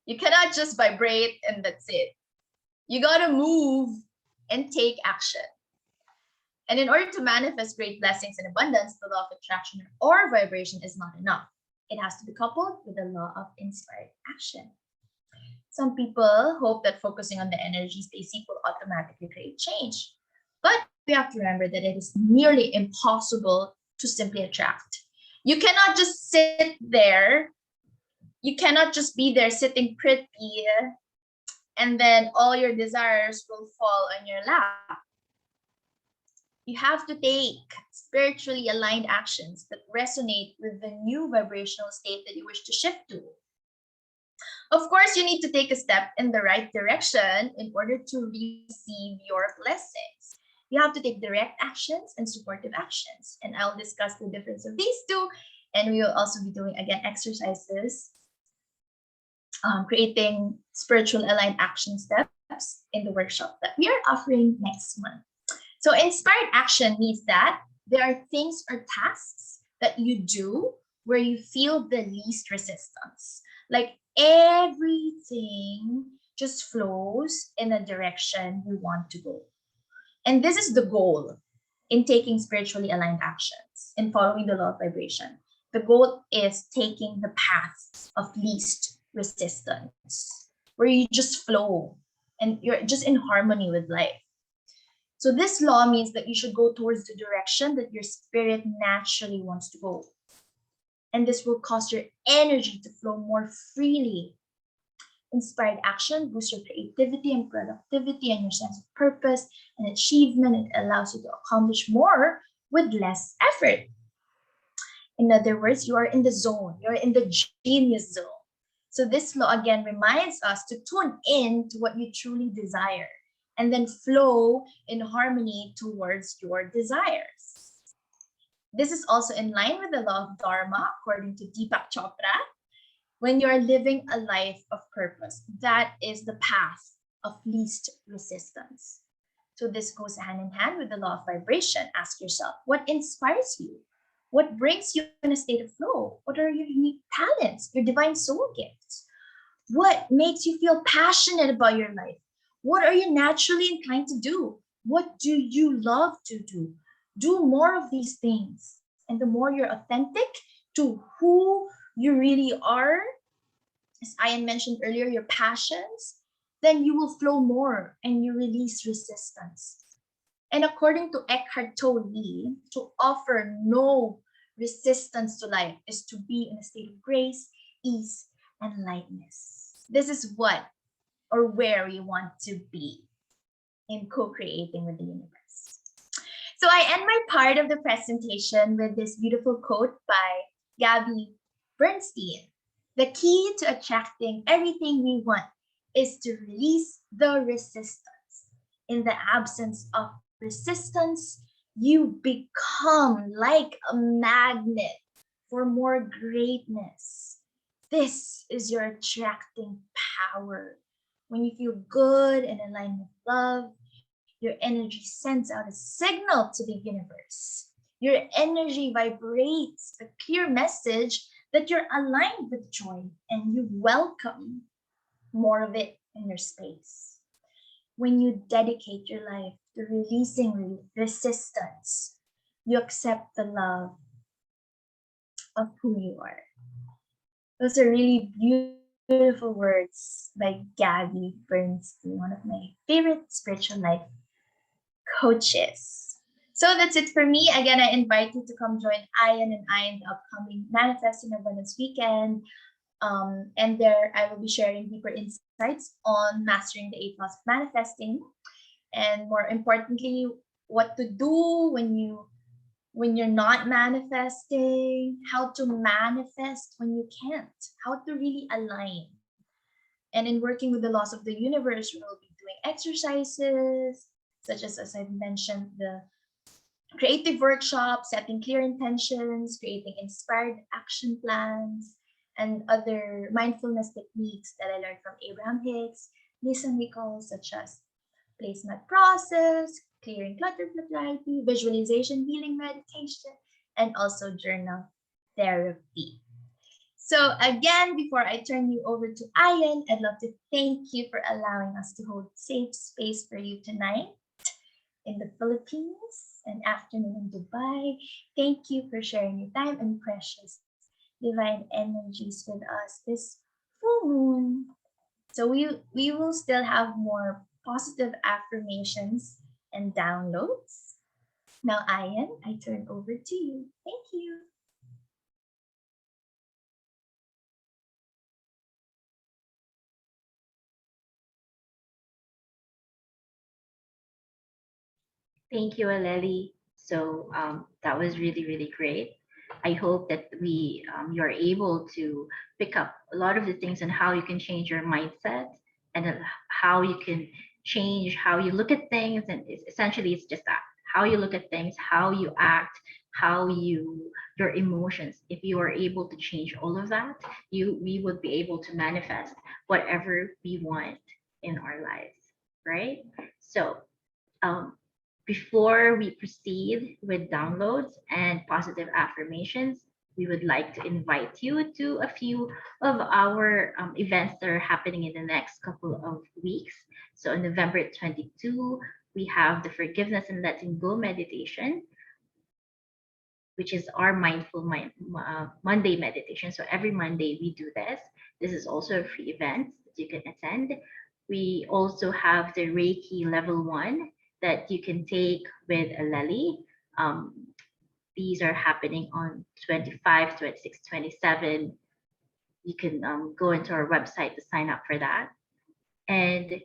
B: You cannot just vibrate and that's it. You got to move and take action. And in order to manifest great blessings and abundance, the law of attraction or vibration is not enough. It has to be coupled with the law of inspired action. Some people hope that focusing on the energies they seek will automatically create change. But we have to remember that it is nearly impossible to simply attract. You cannot just sit there. You cannot just be there sitting pretty and then all your desires will fall on your lap. You have to take spiritually aligned actions that resonate with the new vibrational state that you wish to shift to. Of course, you need to take a step in the right direction in order to receive your blessings. You have to take direct actions and supportive actions. And I'll discuss the difference of these two. And we will also be doing, again, exercises, creating spiritual aligned action steps in the workshop that we are offering next month. So inspired action means that there are things or tasks that you do where you feel the least resistance. Like everything just flows in a direction you want to go. And this is the goal in taking spiritually aligned actions, in following the law of vibration. The goal is taking the path of least resistance, where you just flow and you're just in harmony with life. So this law means that you should go towards the direction that your spirit naturally wants to go. And this will cause your energy to flow more freely. Inspired action boosts your creativity and productivity and your sense of purpose and achievement. It allows you to accomplish more with less effort. In other words, you are in the zone, you're in the genius zone. So, this law again reminds us to tune in to what you truly desire and then flow in harmony towards your desires. This is also in line with the law of Dharma, according to Deepak Chopra. When you're living a life of purpose, that is the path of least resistance. So, this goes hand in hand with the law of vibration. Ask yourself, what inspires you? What brings you in a state of flow? What are your unique talents, your divine soul gifts? What makes you feel passionate about your life? What are you naturally inclined to do? What do you love to do? Do more of these things. And the more you're authentic to who you really are, as Ayen mentioned earlier, your passions, then you will flow more and you release resistance. And according to Eckhart Tolle, to offer no resistance to life is to be in a state of grace, ease, and lightness. This is what or where we want to be in co-creating with the universe. So I end my part of the presentation with this beautiful quote by Gabby Bernstein. The key to attracting everything we want is to release the resistance. In the absence of resistance, you become like a magnet for more greatness. This is your attracting power. When you feel good and aligned with love, your energy sends out a signal to the universe. Your energy vibrates a clear message that you're aligned with joy and you welcome more of it in your space. When you dedicate your life to releasing resistance, you accept the love of who you are. Those are really beautiful words by Gabby Bernstein, one of my favorite spiritual life coaches. So that's it for me. Again, I invite you to come join Ayen and I in the upcoming Manifesting Abundance Weekend. And there I will be sharing deeper insights on mastering the 8 laws of manifesting, and more importantly, what to do when you're not manifesting, how to manifest when you can't, how to really align. And in working with the laws of the universe, we will be doing exercises such as I've mentioned, the creative workshop, setting clear intentions, creating inspired action plans, and other mindfulness techniques that I learned from Abraham Hicks, Lisa Nichols, such as placement process, clearing clutter for clarity, visualization, healing meditation, and also journal therapy. So again, before I turn you over to Ayen, I'd love to thank you for allowing us to hold safe space for you tonight in the Philippines and afternoon in Dubai. Thank you for sharing your time and precious divine energies with us this full moon. So we will still have more positive affirmations and downloads. Now, Ayen, I turn over to you. Thank you.
A: Thank you, Aleli. So that was really, really great. I hope that you're able to pick up a lot of the things and how you can change your mindset and how you can change how you look at things. And essentially, it's just that how you look at things, how you act, how your emotions. If you are able to change all of that, we would be able to manifest whatever we want in our lives, right? So um, before we proceed with downloads and positive affirmations, we would like to invite you to a few of our events that are happening in the next couple of weeks. So on November 22, we have the Forgiveness and Letting Go meditation. which is our Monday meditation. So every Monday we do this. This is also a free event that you can attend. We also have the Reiki level 1 that you can take with Aleli. These are happening on 25, 26, 27. You can go into our website to sign up for that. And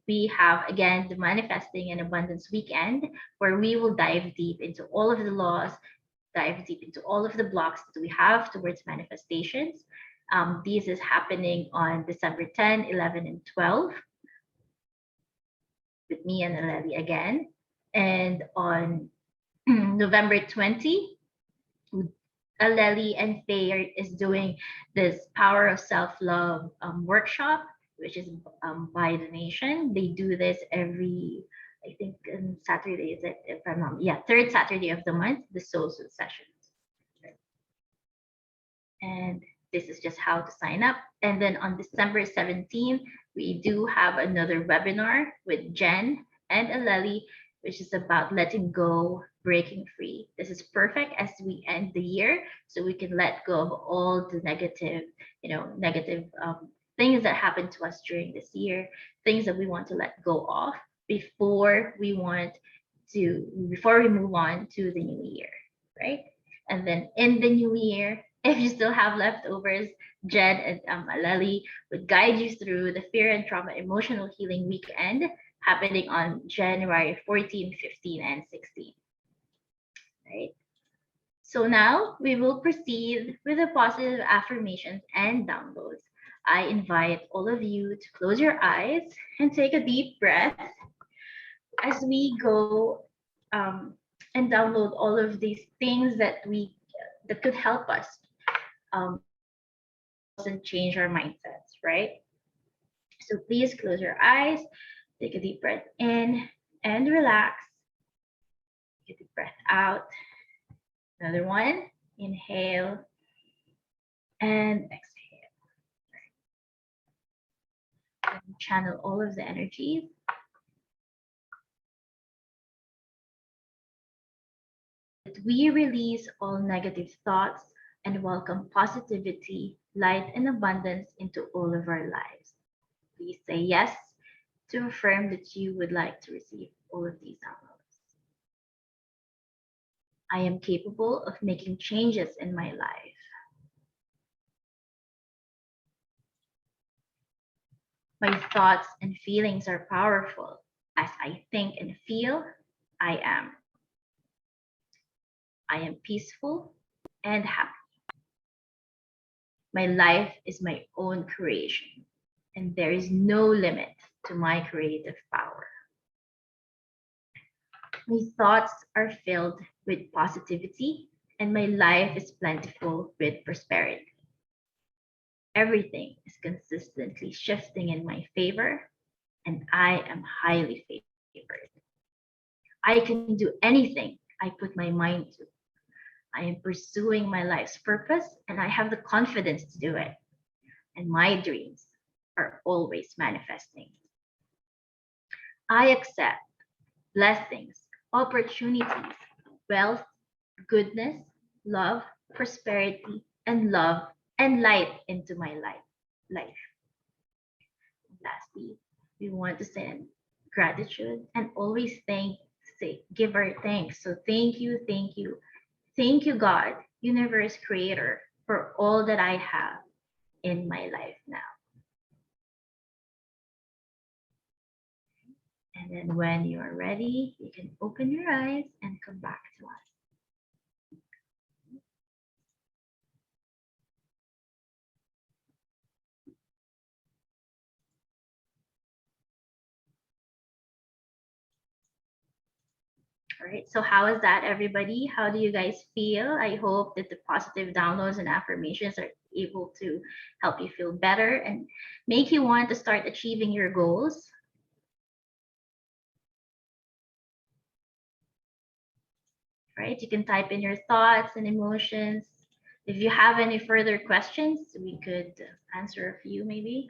A: we have, again, the Manifesting and Abundance Weekend, where we will dive deep into all of the laws, dive deep into all of the blocks that we have towards manifestations. This is happening on December 10, 11, and 12 with me and Aleli again. And on November 20, Aleli and Faye is doing this Power of Self-Love workshop, which is by donation. They do this every, I think, Saturday, is it? If I'm not, yeah, third Saturday of the month, the Soul Suit sessions. And this is just how to sign up. And then on December 17th, we do have another webinar with Jen and Aleli, which is about letting go, breaking free. This is perfect as we end the year, so we can let go of all the negative, negative things that happened to us during this year, things that we want to let go of before we move on to the new year, right? And then in the new year, if you still have leftovers, Jen and Aleli would guide you through the Fear and Trauma Emotional Healing Weekend happening on January 14, 15, and 16. Right? So now we will proceed with the positive affirmations and downloads. I invite all of you to close your eyes and take a deep breath as we go and download all of these things that could help us and change our mindsets, right? So please close your eyes, take a deep breath in and relax. Take a deep breath out. Another one. Inhale and exhale. And channel all of the energies. We release all negative thoughts and welcome positivity, light, and abundance into all of our lives. Please say yes to affirm that you would like to receive all of these downloads. I am capable of making changes in my life. My thoughts and feelings are powerful. As I think and feel, I am. I am peaceful and happy. My life is my own creation, and there is no limit to my creative power. My thoughts are filled with positivity, and my life is plentiful with prosperity. Everything is consistently shifting in my favor, and I am highly favored. I can do anything I put my mind to. I am pursuing my life's purpose, and I have the confidence to do it. And my dreams are always manifesting. I accept blessings, opportunities, wealth, goodness, love, prosperity, and love and light into my life. Lastly, we want to send gratitude and always give our thanks. So thank you, thank you. Thank you, God, universe creator, for all that I have in my life now. And then when you are ready, you can open your eyes and come back to us. All right, so how is that, everybody? How do you guys feel? I hope that the positive downloads and affirmations are able to help you feel better and make you want to start achieving your goals. Right, you can type in your thoughts and emotions. If you have any further questions, we could answer a few maybe.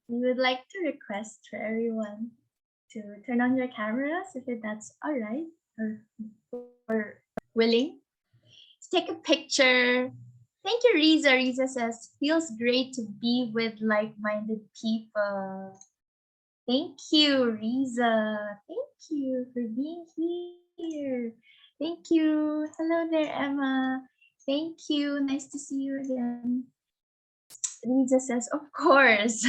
B: We would like to request for everyone to turn on your cameras if that's all right or willing. Let's take a picture. Thank you, Riza. Riza says, feels great to be with like-minded people. Thank you, Riza. Thank you for being here. Thank you. Hello there, Emma. Thank you. Nice to see you again. Riza says, of course.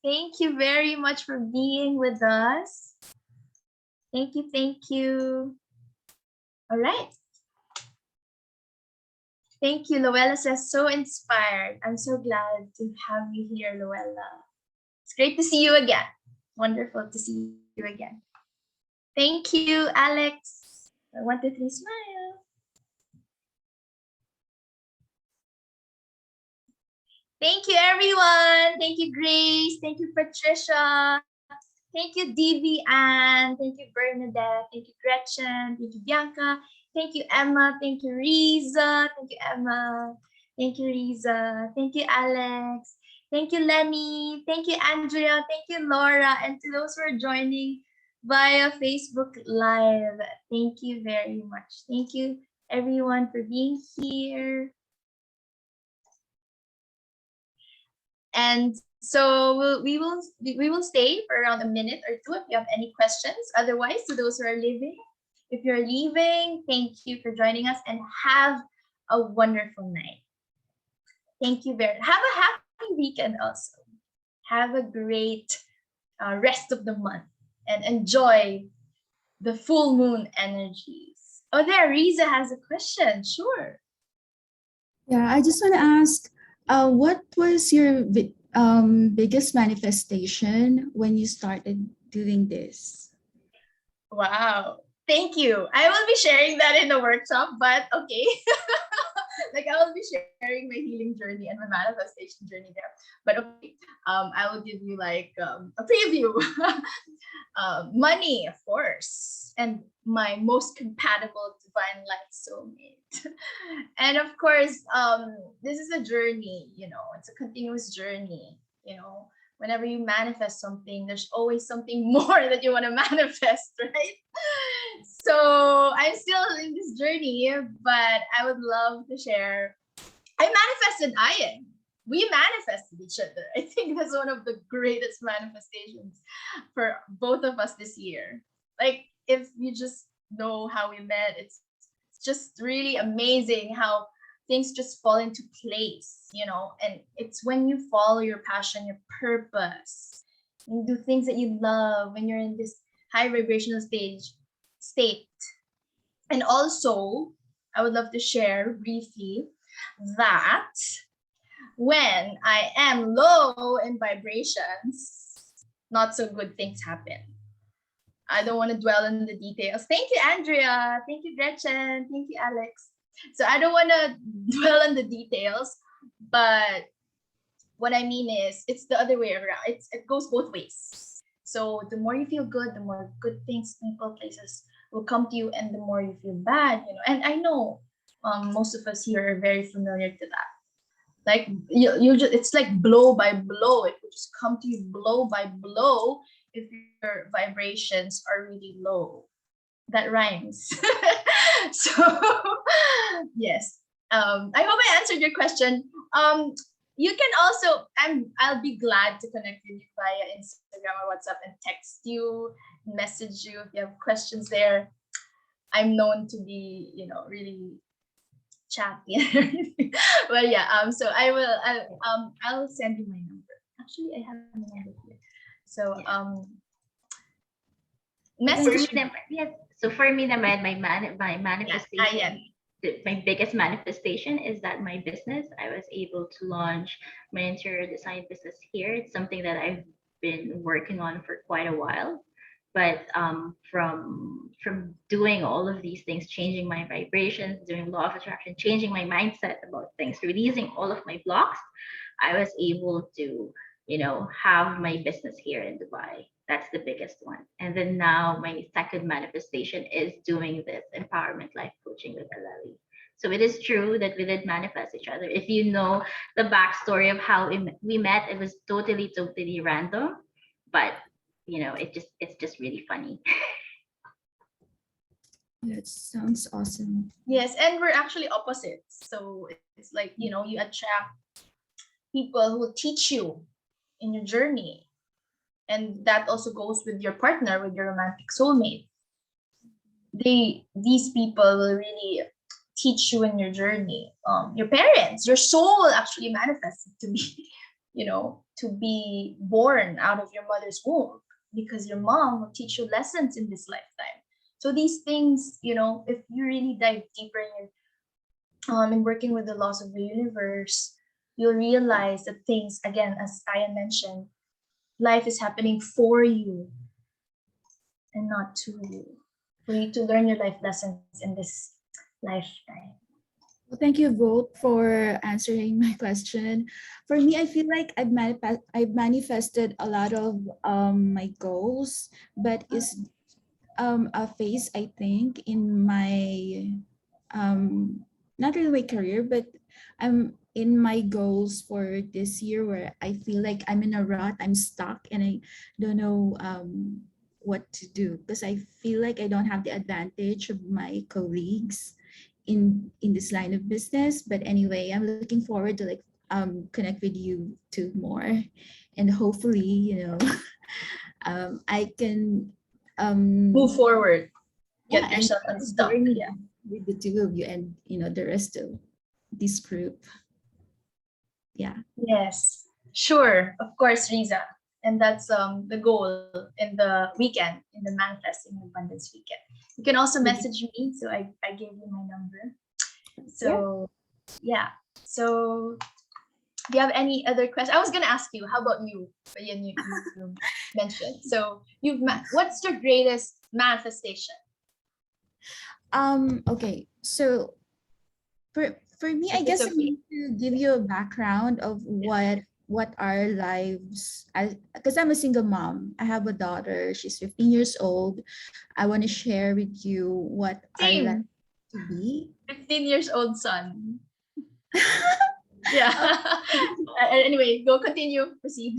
B: Thank you very much for being with us. Thank you. Thank you. All right. Thank you. Luella says, so inspired. I'm so glad to have you here, Luella. It's great to see you again. Wonderful to see you again. Thank you, Alex. 1, 2, 3, smile. Thank you, everyone. Thank you, Grace. Thank you, Patricia. Thank you, DV Ann. Thank you, Bernadette. Thank you, Gretchen. Thank you, Bianca. Thank you, Emma. Thank you, Riza. Thank you, Emma. Thank you, Riza. Thank you, Alex. Thank you, Lenny. Thank you, Andrea. Thank you, Laura. And to those who are joining via Facebook Live, thank you very much. Thank you, everyone, for being here. And so we will stay for around a minute or two if you have any questions. Otherwise, to those who are leaving, if you're leaving, thank you for joining us and have a wonderful night. Thank you very much. Have a happy weekend also. Have a great rest of the month and enjoy the full moon energies. Oh, there, Riza has a question. Sure.
C: Yeah, I just want to ask, what was your biggest manifestation when you started doing this?
B: Wow. Thank you. I will be sharing that in the workshop, but okay. Like I will be sharing my healing journey and my manifestation journey there. But okay, I will give you like a preview. Money, of course, and my most compatible divine life soulmate. And of course, this is a journey, you know, it's a continuous journey, you know. Whenever you manifest something, there's always something more that you want to manifest, right? So I'm still in this journey, but I would love to share. I manifested Ayen. We manifested each other. I think that's one of the greatest manifestations for both of us this year. Like, if you just know how we met, it's just really amazing how things just fall into place, you know. And it's when you follow your passion, your purpose, you do things that you love when you're in this high vibrational state. And also, I would love to share briefly that when I am low in vibrations, not so good things happen. I don't want to dwell in the details. Thank you, Andrea. Thank you, Gretchen. Thank you, Alex. So I don't want to dwell on the details, but what I mean is it's the other way around. It goes both ways. So the more you feel good, the more good things, people, places will come to you, and the more you feel bad, you know. And I know most of us here are very familiar to that. Like you just, it's like blow by blow. It will just come to you blow by blow if your vibrations are really low. That rhymes. So yes. I hope I answered your question. You can also, I'll be glad to connect with you via Instagram or WhatsApp and text you, message you if you have questions there. I'm known to be, you know, really chatty and everything. But yeah, so I'll send you my number. Actually, I have my number here. So message me.
A: Yes. So for me, my manifestation,
B: Yeah.
A: my biggest manifestation is that my business, I was able to launch my interior design business here. It's something that I've been working on for quite a while. But from doing all of these things, changing my vibrations, doing law of attraction, changing my mindset about things, releasing all of my blocks, I was able to, you know, have my business here in Dubai. That's the biggest one. And then now my second manifestation is doing this empowerment life coaching with Aleli. So it is true that we did manifest each other. If you know the backstory of how we met, it was totally random. But it's just really funny.
C: That sounds awesome.
B: Yes, and we're actually opposites. So it's like, you attract people who will teach you in your journey. And that also goes with your partner, with your romantic soulmate. These people will really teach you in your journey. Your parents, your soul actually manifested to be, to be born out of your mother's womb, because your mom will teach you lessons in this lifetime. So these things, if you really dive deeper in working with the laws of the universe, you'll realize that things, again, as Aya mentioned, life is happening for you and not to you. For you to learn your life lessons in this lifetime.
C: Well, thank you both for answering my question. For me, I feel like I've manifested a lot of my goals, but it's a phase, I think, in my not really my career, but I'm in my goals for this year where I feel like I'm in a rut, I'm stuck, and I don't know what to do because I feel like I don't have the advantage of my colleagues in this line of business. But anyway, I'm looking forward to like connect with you two more, and hopefully, I can
B: Move forward.
C: yeah,
B: Get
C: and
B: yourself unstuck.
C: journey
B: Yeah.
C: with the two of you and the rest of this group. Yeah.
B: Yes. Sure. Of course, Riza. And that's the goal in the weekend, in the Manifesting Abundance weekend. You can also message me. So I gave you my number. So yeah. So do you have any other questions? I was gonna ask you, how about you? But you mentioned. So what's your greatest manifestation?
C: Okay. So for me, I
B: If it's
C: guess I
B: okay.
C: need to give you a background of what our lives, because I'm a single mom. I have a daughter. She's 15 years old. I want to share with you what our life
B: Same.
C: to be.
B: 15 years old son. Yeah. Anyway, go continue. Proceed.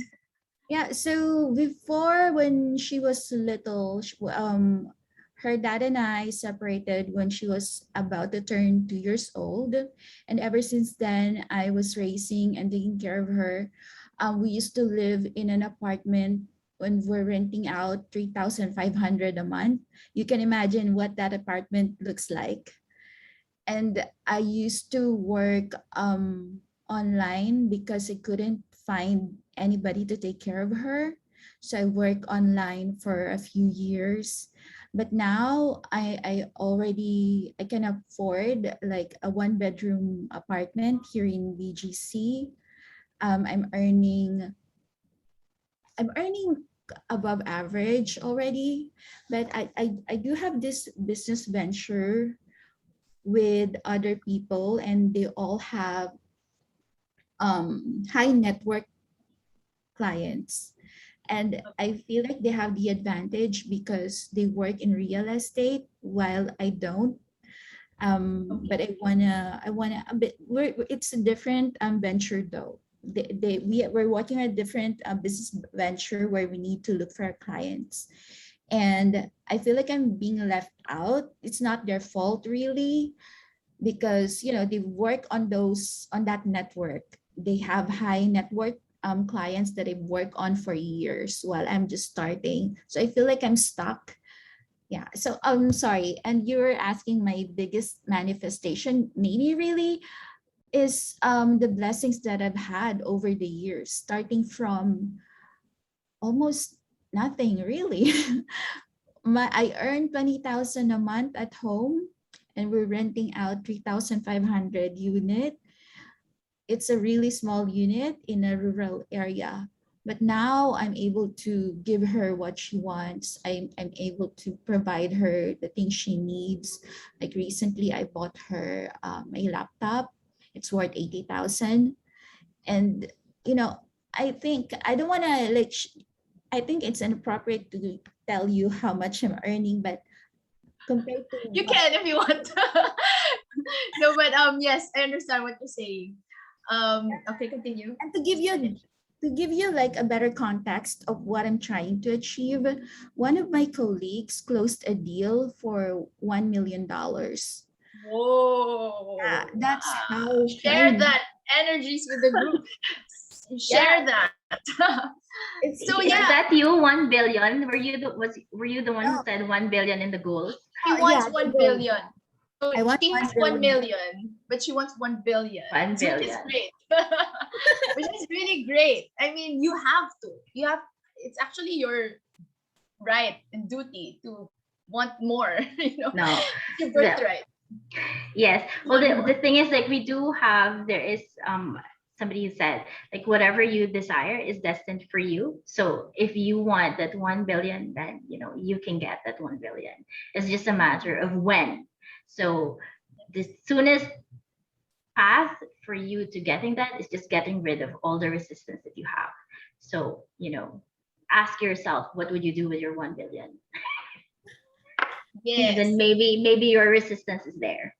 C: Yeah, so before when she was little, her dad and I separated when she was about to turn 2 years old. And ever since then, I was raising and taking care of her. We used to live in an apartment when we're renting out 3,500 a month. You can imagine what that apartment looks like. And I used to work online because I couldn't find anybody to take care of her. So I worked online for a few years. But now I can afford like a 1 bedroom apartment here in BGC. I'm earning above average already, but I do have this business venture with other people, and they all have high network clients, and I feel like they have the advantage because they work in real estate while I don't. But I wanna a bit, it's a different venture though. We're working on a different business venture where we need to look for our clients, and I feel like I'm being left out. It's not their fault really, because they work on that network. They have high network clients that I work on for years while I'm just starting. So I feel like I'm stuck. Yeah. So sorry. And you were asking my biggest manifestation, maybe really is the blessings that I've had over the years, starting from almost nothing really. I earn 20,000 a month at home, and we're renting out 3,500 unit. It's a really small unit in a rural area. But now I'm able to give her what she wants. I'm able to provide her the things she needs. Like recently, I bought her a laptop. It's worth 80,000. And, I think I don't want to I think it's inappropriate to tell you how much I'm earning, but compared to
B: You
C: what,
B: can if you want. No, but yes, I understand what you're saying. Okay, continue.
C: and to give you to give you like a better context of what I'm trying to achieve, one of my colleagues closed a deal for $1 million.
B: Whoa.
C: That's how
B: Share
C: shiny.
B: that energies with the group.
C: Yeah,
B: Share that.
C: it's
B: So
A: Was
B: yeah,
A: that you 1 billion? Were you the one who
C: no,
A: said 1 billion in the goals?
B: she
C: yeah,
B: wants
C: the
B: 1
C: goal.
B: billion. So
C: I want
B: she
C: one
B: has 1
C: billion.
B: million, but she wants 1 billion,
A: One
B: which is
A: billion.
B: great. Which is really great. I mean, you have to. You have. It's actually your right and duty to want more.
A: No.
B: It's your
A: The,
B: birthright.
A: yes. Well,
B: Want
A: the
B: more.
A: thing is, like, there is somebody who said, like, whatever you desire is destined for you. So if you want that 1 billion, then you can get that 1 billion. It's just a matter of when. So the soonest path for you to getting that is just getting rid of all the resistance that you have. So, ask yourself, what would you do with your 1 billion? And
B: Yes.
A: then maybe your resistance is there.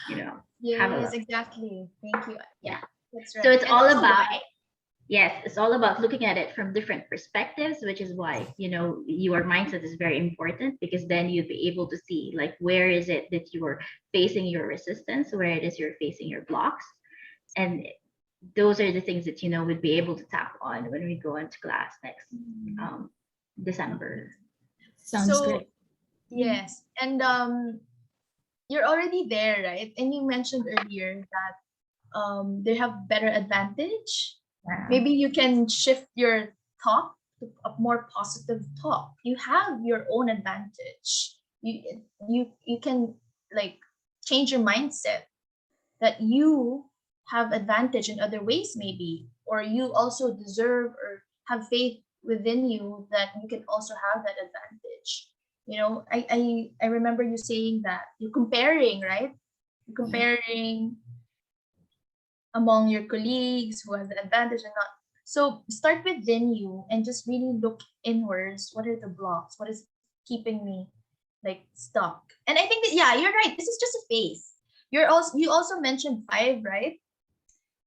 A: Have a
B: Yes,
A: look.
B: exactly. Thank you.
A: Yeah.
B: That's
A: So
B: right.
A: it's
B: And
A: all
B: also
A: about,
B: why?
A: yes, it's all about looking at it from different perspectives, which is why, your mindset is very important, because then you'd be able to see, like, where is it that you're facing your resistance, where it is you're facing your blocks. And those are the things that, we'd be able to tap on when we go into class next December.
C: Sounds
B: So
C: great.
B: yes, and you're already there, right? And you mentioned earlier that they have better advantage.
C: Yeah.
B: Maybe you can shift your talk to a more positive talk. You have your own advantage. You can like change your mindset that you have advantage in other ways maybe, or you also deserve or have faith within you that you can also have that advantage. I remember you saying that you're comparing, right? You're
C: Yeah.
B: comparing among your colleagues who has an advantage and not. So start within you and just really look inwards. What are the blocks? What is keeping me like stuck? And I think that yeah, you're right. This is just a phase. You also mentioned 5, right?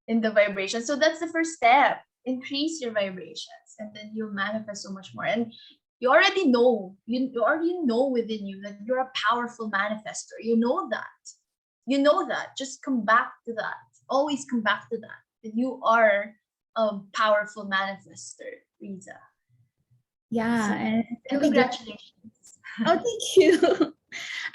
B: In the vibration. So that's the first step. Increase your vibrations and then you'll manifest so much more. And you already know within you that you're a powerful manifester. You know that. You know that. Just come back to that. Always come back to that. That you are a powerful manifester, Riza.
C: Yeah,
B: So,
C: and
B: and
C: really glad.
B: congratulations.
C: Oh, thank you.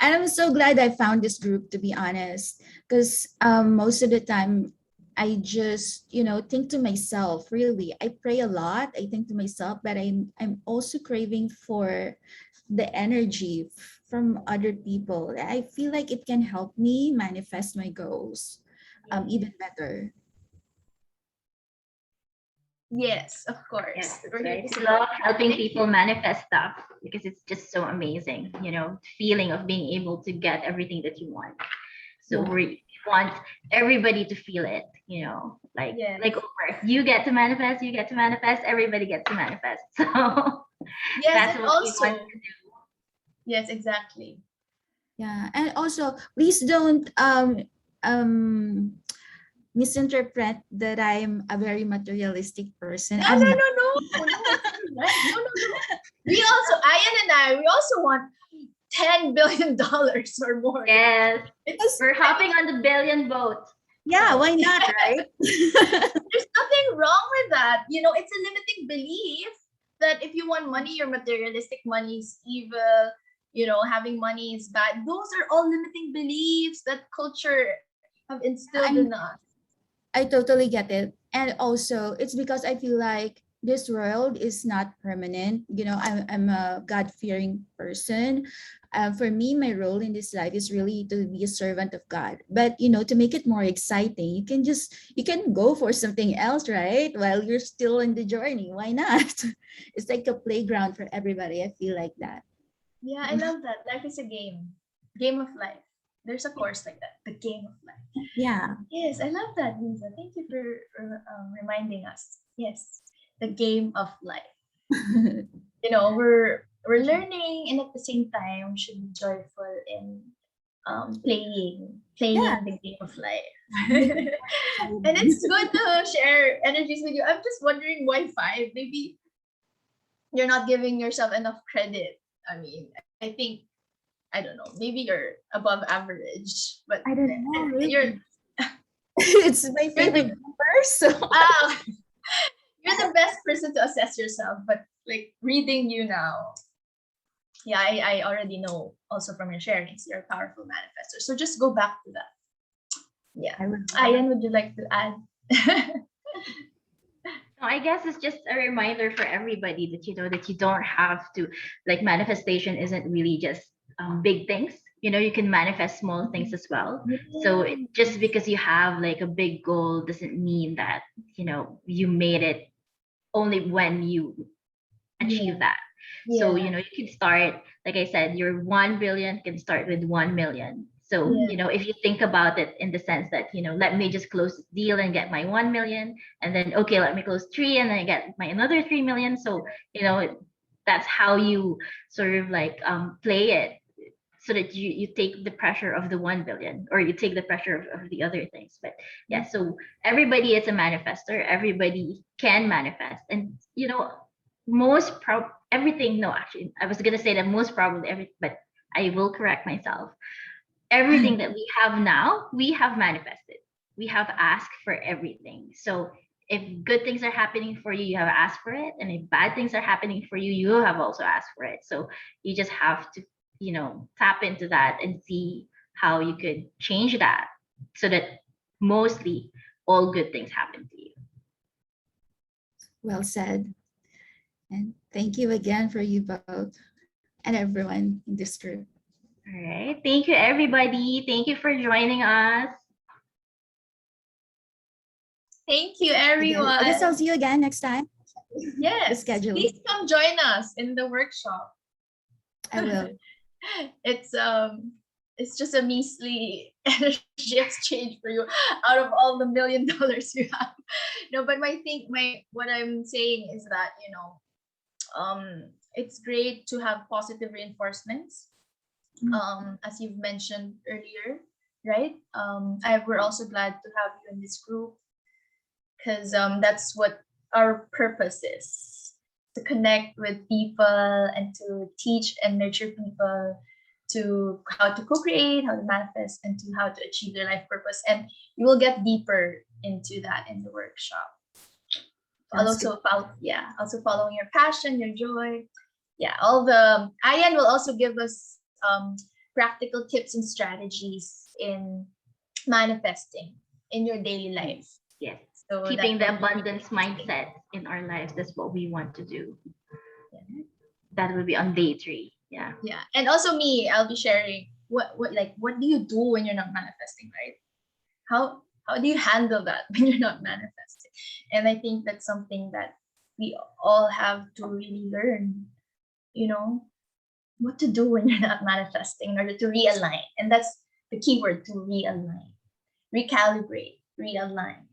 C: And I'm so glad I found this group, to be honest, because most of the time I just, think to myself, really, I pray a lot. I think to myself, but I'm also craving for the energy from other people. I feel like it can help me manifest my goals even better.
B: Yes, of
A: Yes,
B: course.
A: that's
B: We're here
A: right.
B: to
A: I
B: support
A: love
B: you.
A: helping
B: Thank you.
A: people manifest stuff because it's just so amazing, feeling of being able to get everything that you want. So
C: Yeah.
A: we want everybody to feel it, like
B: Yes.
A: Oprah. You get to manifest, everybody gets to manifest. So
B: Yes,
A: that's
B: and
A: what we want
B: also,
A: to do.
B: yes, exactly.
C: Yeah. And also, please don't um misinterpret that I'm a very materialistic person.
B: No,
C: I'm
B: no,
C: not.
B: no, no, no, it's really right. No, no, no. We also, Ayan and I, we also want $10 billion or more.
A: Yes,
B: It's,
A: we're
B: I
A: hopping
B: mean,
A: on the billion boat.
C: Yeah,
A: So
C: why not, right?
B: there's nothing wrong with that. It's a limiting belief that if you want money, your materialistic money is evil. Having money is bad. Those are all limiting beliefs that culture have instilled in
C: I'm
B: us.
C: I totally get it. And also, it's because I feel like this world is not permanent. I'm a God-fearing person. For me, my role in this life is really to be a servant of God. But, to make it more exciting, you can go for something else, right? While you're still in the journey. Why not? It's like a playground for everybody. I feel like that.
B: Yeah, I love that. Life is a game. Game of life. There's a course like that. The game of life.
C: Yeah.
B: Yes, I love that, Lisa. Thank you for reminding us. Yes, the game of life. We're learning, and at the same time, we should be joyful in playing. playing
C: Yeah.
B: the game of life. And it's good to share energies with you. I'm just wondering why 5. Maybe you're not giving yourself enough credit. I mean, I think, I don't know, maybe you're above average, but
C: I don't know, really.
B: you're
C: It's my favorite number, so
B: ah, you're the best person to assess yourself. But like reading you now, yeah, I already know also from your sharings, you're a powerful manifestor. So just go back to that. Yeah.
C: I will.
B: Ayen, would you like to add?
A: No, I guess it's just a reminder for everybody that that you don't have to, like, manifestation isn't really just big things. You can manifest small things as well. So just because you have like a big goal doesn't mean that you made it only when you achieve that. So
B: Yeah.
A: you can start, like I said, your 1 billion can start with 1 million. So
B: Yeah.
A: if you think about it in the sense that let me just close this deal and get my 1 million, and then okay, let me close 3 and then I get my another 3 million. So that's how you sort of like play it, so that you take the pressure of the 1 billion, or you take the pressure of the other things. But yeah, so everybody is a manifester, everybody can manifest. And everything, no, actually, I was gonna say that most probably but I will correct myself. Everything that we have now, we have manifested. We have asked for everything. So if good things are happening for you, you have asked for it. And if bad things are happening for you, you have also asked for it. So you just have to, tap into that and see how you could change that, so that mostly all good things happen to you.
C: Well said. And thank you again for you both and everyone in this group.
A: All right. Thank you, everybody. Thank you for joining us.
B: Thank you,
C: Again, I guess I'll
B: everyone.
C: see you again next time.
B: Yes,
C: schedule.
B: please come join us in the workshop.
C: I will.
B: It's just a measly energy exchange for you out of all the $1 million you have. No, but what I'm saying is that it's great to have positive reinforcements. As you've mentioned earlier, right? We're also glad to have you in this group, because that's what our purpose is, to connect with people and to teach and nurture people to how to co-create, how to manifest, and to how to achieve their life purpose. And you will get deeper into that in the workshop. Also following your passion, your joy. Yeah, Ayen will also give us practical tips and strategies in manifesting in your daily life.
A: Yes.
B: So
A: Keeping the abundance mindset in our lives, that's what we want to do.
B: Yeah.
A: That will be on day 3. Yeah.
B: Yeah. And also me, I'll be sharing what do you do when you're not manifesting, right? How do you handle that when you're not manifesting? And I think that's something that we all have to really learn, what to do when you're not manifesting in order to realign. And that's the key word, to realign, recalibrate, realign.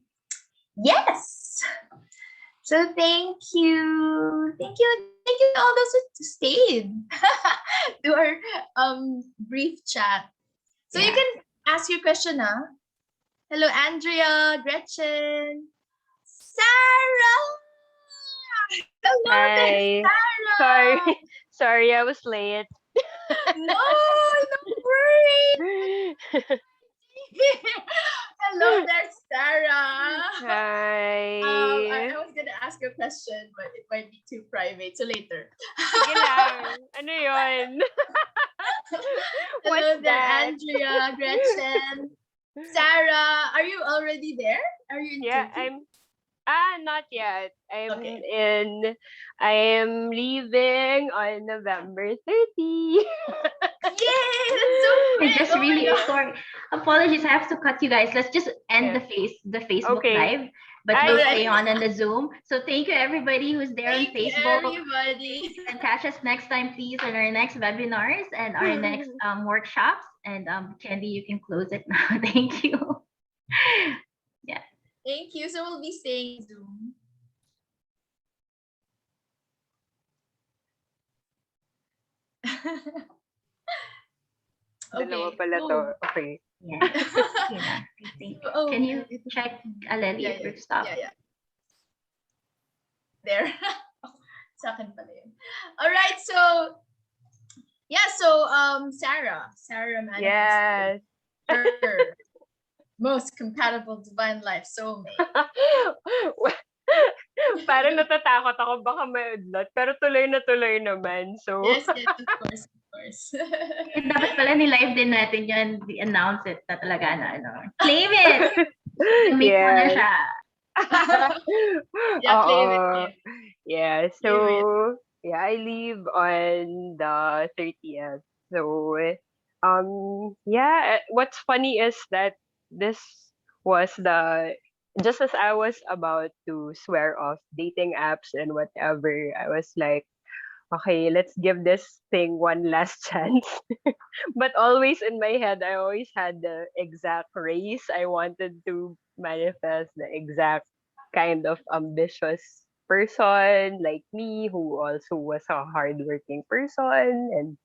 B: Yes. So thank you to all those who stayed to our brief chat. So you can ask your question now. Hello, Andrea, Gretchen, Sarah. Hello there,
D: Hi.
B: Sarah.
D: Sorry, I was late.
B: No, don't worry. Hello there, Sarah.
D: Hi.
B: I was gonna ask you a question, but it might be too private. So later.
D: Sige lang. Ano yun?
B: Hello
D: What's
B: there,
D: that?
B: Andrea, Gretchen, Sarah. Are you already there? Are you in
D: Yeah,
B: Turkey?
D: not yet.
B: Okay.
D: I am leaving on November 30.
B: Yay! That's so
A: I
B: quick.
A: just
B: Oh my
A: really
B: God.
A: sorry. Apologies, I have to cut you guys. Let's just end
D: Yeah.
A: the Facebook
D: Okay.
A: live, but
D: All
A: we'll
B: right.
A: stay on the Zoom. So thank you, everybody who's there on
B: Thank you,
A: Facebook.
B: everybody.
A: And catch us next time, please, on our next webinars and our next workshops. And Candy, you can close it now. Thank you. Yeah.
B: Thank you. So we'll be staying Zoom.
D: Dalawa
B: Okay.
D: pala
B: Cool.
D: to. Okay.
A: Yes. Yeah, I think.
B: Oh,
A: Can you check Aleli
B: yeah,
A: if
B: yeah,
A: we've stopped?
B: yeah, yeah. There. Sa akin pala yun. All right, so yeah, so Sarah manifested
D: Yes.
B: her most compatible divine life soulmate.
D: Parang natatakot ako baka maudlot, pero tuloy na tuloy naman. So,
B: Yes, yes, of course, of course.
A: Eh, dapat pala ni-live din natin yun, announce it na talaga na ano. Claim it! Meet mo na
D: yes.
A: siya.
B: Yeah, claim it,
D: Oo.
B: claim it,
D: Yeah,
B: claim it.
D: so yeah, I leave on the 30th. So yeah, what's funny is that this was the just as I was about to swear off dating apps and whatever, I was like, okay, let's give this thing one last chance. But always in my head, I always had the exact race I wanted to manifest, the exact kind of ambitious person like me who also was a hardworking person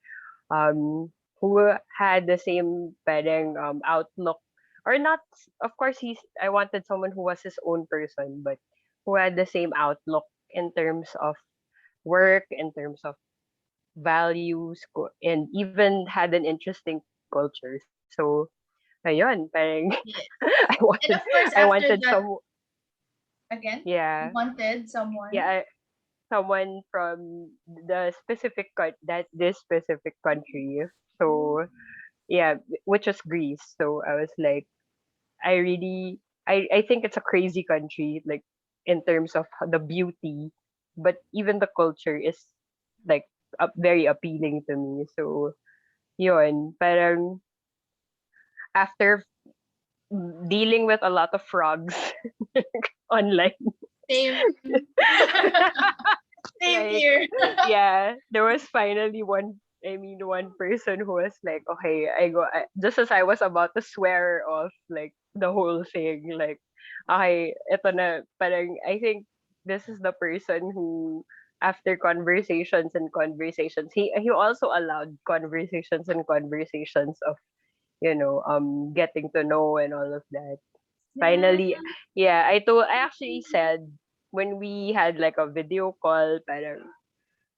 D: and who had the same parang outlook or not. Of course, I wanted someone who was his own person but who had the same outlook in terms of work, in terms of values, and even had an interesting culture. So ayun, parang
B: Yeah.
D: I
B: And
D: wanted
B: of course,
D: I
B: after
D: wanted
B: that,
D: some
B: again, you
D: yeah,
B: wanted someone.
D: yeah, someone from the specific that this specific country.
B: Oh,
D: So yeah, which was Greece. So I was like, I really I think it's a crazy country, like in terms of the beauty, but even the culture is like very appealing to me. So yun, parang after dealing with a lot of frogs online.
B: same. Same
D: Like,
B: here.
D: yeah, there was finally one person who was like, okay, just as I was about to swear off, like, the whole thing, like, okay, ito na, parang, I think this is the person who, after conversations and conversations, he also allowed conversations and conversations of, getting to know and all of that.
B: Yeah.
D: Finally, yeah, I actually said when we had like a video call, parang,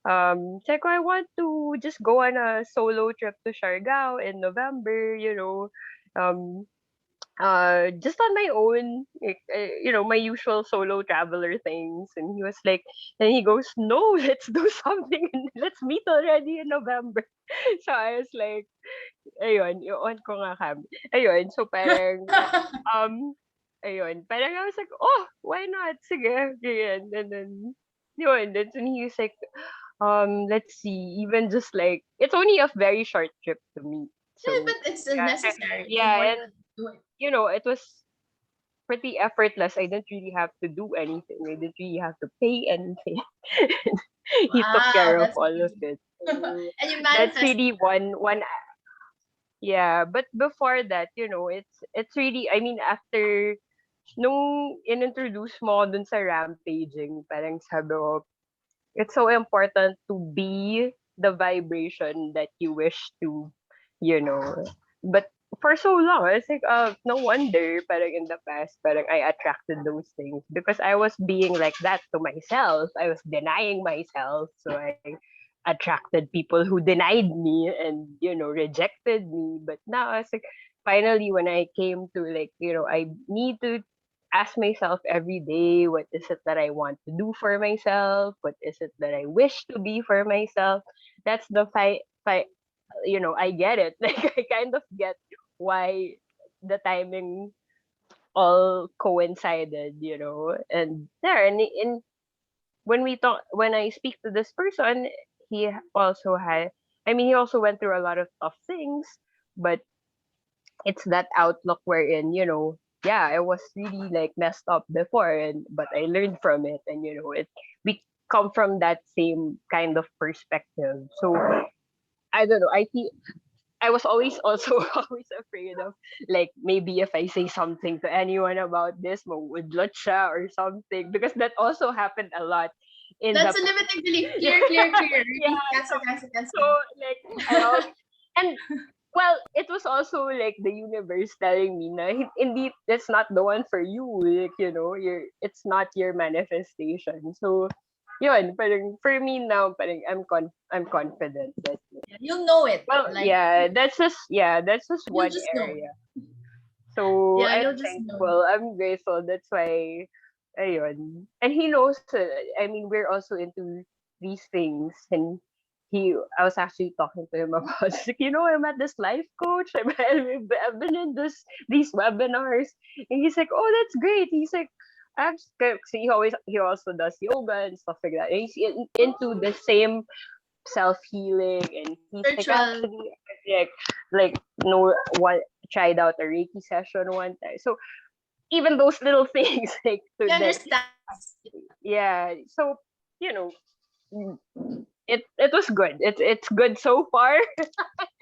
D: Checo, I want to just go on a solo trip to Siargao in November, um, just on my own, like, my usual solo traveler things. And he was like, and he goes, no, let's do something and let's meet already in November. So I was like, ayun, i-on ko nga kami. Ayun, so parang, um, ayun, parang I was like, oh, why not? Sige, ganyan. And then, yun, that's when he was like, let's see, even just like, it's only a very short trip to me.
B: Yeah,
D: So,
B: but it's
D: yeah,
B: necessary. It's
D: yeah,
B: important
D: and,
B: to do it.
D: it was pretty effortless. I didn't really have to do anything. I didn't really have to pay anything. He took
B: Wow,
D: care of
B: that's
D: all of
B: amazing.
D: it. So,
B: And you
D: that's
B: manifested.
D: really one. Yeah, but before that, it's really, I mean, after nung inintroduce mo dun sa rampaging, parang sabi ko, it's so important to be the vibration that you wish to, you know. But for so long, I was like, no wonder, parang in the past, parang I attracted those things because I was being like that to myself. I was denying myself, so I attracted people who denied me and rejected me. But now I was like, finally, when I came to, like, I need to ask myself every day, what is it that I want to do for myself? What is it that I wish to be for myself? That's the I get it. Like, I kind of get why the timing all coincided, and there, and when I speak to this person, he also had, I mean, he also went through a lot of tough things, but it's that outlook wherein, yeah, I was really like messed up before, and but I learned from it, and we come from that same kind of perspective. So I don't know. I was always also always afraid of, like, maybe if I say something to anyone about this, mawudlot siya or something, because that also happened a lot in the
B: That's a limiting belief. Clear, clear, clear.
D: yeah.
B: Really cancel, cancel,
D: So
B: cancel.
D: like I always and well, it was also like the universe telling me na indeed that's not the one for you. Like, it's not your manifestation. So, yun, parang for me now, parang I'm confident that,
B: Yeah, you'll know it.
D: well,
B: Like
D: that's just
B: you'll
D: one
B: just know.
D: area. So
B: Yeah,
D: I'm
B: you'll just know.
D: thankful. I'm grateful. That's why, ayun. And he knows. I mean, we're also into these things, and I was actually talking to him about, like, I'm at this life coach. I've been in these webinars, and he's like, oh, that's great. He's like, so he also does yoga and stuff like that. And he's into
B: Oh,
D: the same self healing, and he's like,
B: spiritual.
D: actually, like no one tried out a Reiki session one time. So even those little things, like to
B: He
D: that,
B: understands.
D: yeah. So you know, mm, it was good. It's good so far.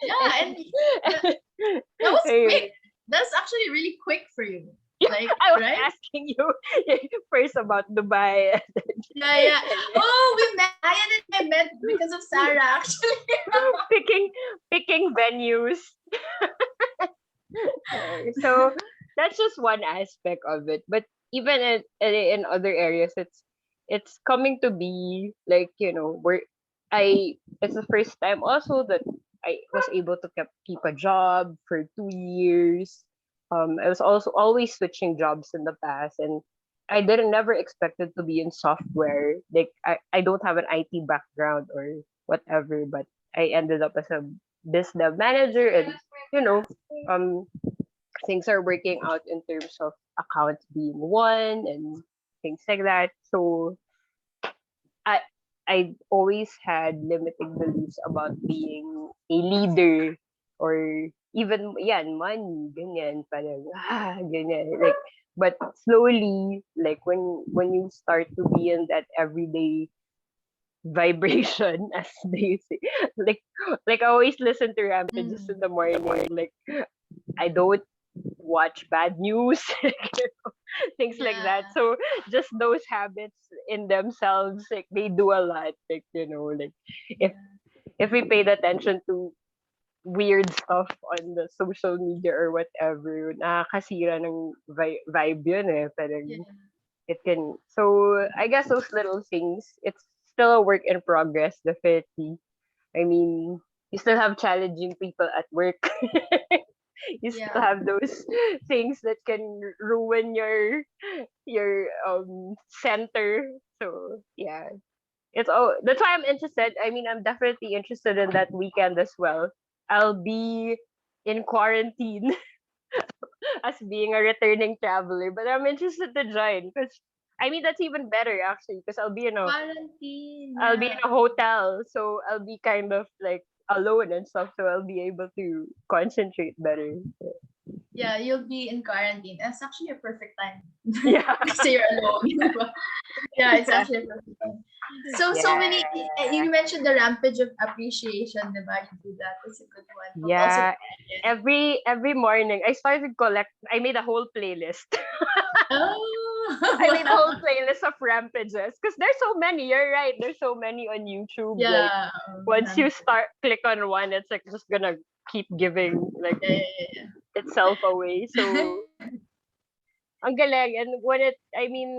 B: Yeah, and that,
D: And,
B: that was
D: ayun.
B: quick. That's actually really quick for you. Like,
D: I was
B: right?
D: asking you first about Dubai,
B: Yeah, yeah.
D: and
B: Oh, we met. Ayan and I met because of Sarah, actually.
D: picking picking venues. So that's just one aspect of it. But even in other areas, it's coming to be like, where it's the first time also that I was able to keep a job for 2 years. I was also always switching jobs in the past, and I didn't never expected to be in software. Like, I don't have an IT background or whatever, but I ended up as a biz dev manager, and you know um things are working out in terms of accounts being won and things like that. So I I always had limiting beliefs about being a leader, or even money, ganyan, parang ganyan. Like, but slowly, like when you start to be in that everyday vibration, as they say, like I always listen to rampages
B: Mm,
D: in the morning, like I don't watch bad news, things like
B: yeah.
D: that. So just those habits in themselves, like they do a lot. Like, like if
B: Yeah.
D: if we paid attention to weird stuff on the social media or whatever, nakakasira ng vibe yun eh.
B: Yeah.
D: Parang it can, so I guess those little things, it's still a work in progress, definitely. I mean, you still have challenging people at work. You still
B: Yeah.
D: have those things that can ruin your center. So yeah, it's all, that's why I'm interested. I mean, I'm definitely interested in that weekend as well. I'll be in quarantine as being a returning traveler, but I'm interested to join because I mean that's even better actually, because
B: Quarantine.
D: I'll be
B: Yeah.
D: in a hotel, so I'll be kind of like alone and stuff, so I'll be able to concentrate better.
B: Yeah, you'll be in quarantine. That's actually a perfect time.
D: Yeah.
B: Kasi you're alone. Diba? Yeah, it's
D: Yeah.
B: actually a perfect time. So
D: Yeah.
B: many, you mentioned the rampage of appreciation, diba? You do that. That's a good one. I'll also
D: Yeah.
B: try it.
D: Every morning I made a whole playlist. I made a whole
B: Oh,
D: playlist of rampages because there's so many. You're right. There's so many on YouTube. Like
B: yeah.
D: once you
B: Rampage.
D: start click on one, it's like just gonna keep giving like
B: Yeah, yeah,
D: itself away. So ang galing, and I mean,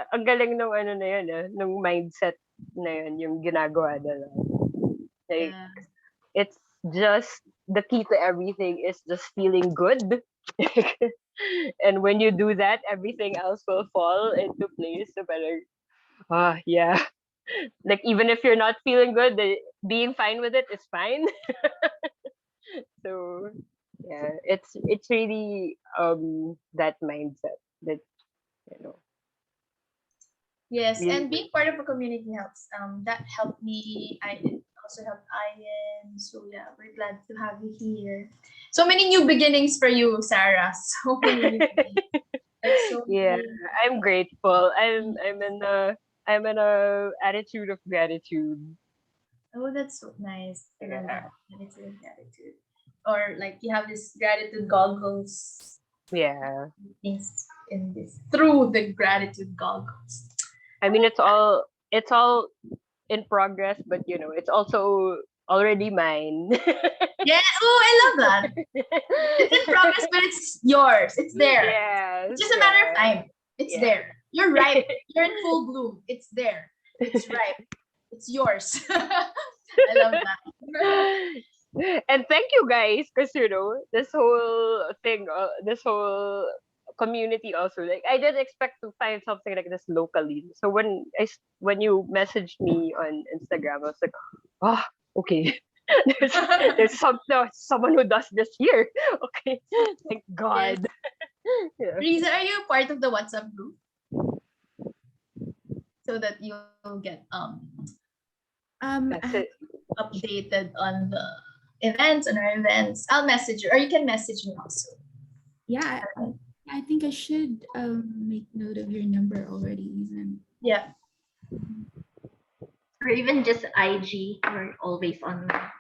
D: ang galing ng ano na yun, ng mindset na yun, yung ginagawa nila. Like,
B: yeah.
D: it's just, the key to everything is just feeling good. And when you do that, everything else will fall into place. So better, yeah. Like, even if you're not feeling good, being fine with it is fine. So, yeah, it's really that mindset that, you know,
B: Yes,
D: really
B: and being
D: works.
B: part of a community helps. That helped me. It also helped Ayen. So yeah, we're glad to have you here. So many new beginnings for you, Sarah. So many new beginnings. Like so
D: Yeah,
B: many.
D: I'm grateful. I'm in a attitude of gratitude.
B: Oh, that's so nice. I love
D: Yeah.
B: that. Gratitude, gratitude. Or like you have this gratitude goggles
D: Yeah.
B: things in this through the gratitude goggles.
D: I
B: I
D: mean,
B: like that.
D: it's all in progress, but it's also already mine.
B: Yeah. Oh, I love that. It's in progress, but it's yours. It's there.
D: Yes,
B: It's just a matter of time. It's
D: yes.
B: there. You're ripe. You're in full bloom. It's there. It's ripe. It's yours. I love that.
D: And thank you guys, because this whole thing, this whole community also, like I didn't expect to find something like this locally. So when you messaged me on Instagram, I was like, oh, okay. there's someone who does this here. Okay, thank
B: Yes.
D: God. Yeah.
B: Riza, are you part of the WhatsApp group so that you'll get
D: That's it.
B: updated on the events and our events? I'll message you, or you can message me also.
C: Yeah, I think I should make note of your number already. Even.
B: Yeah.
A: Or even just IG. We're always online.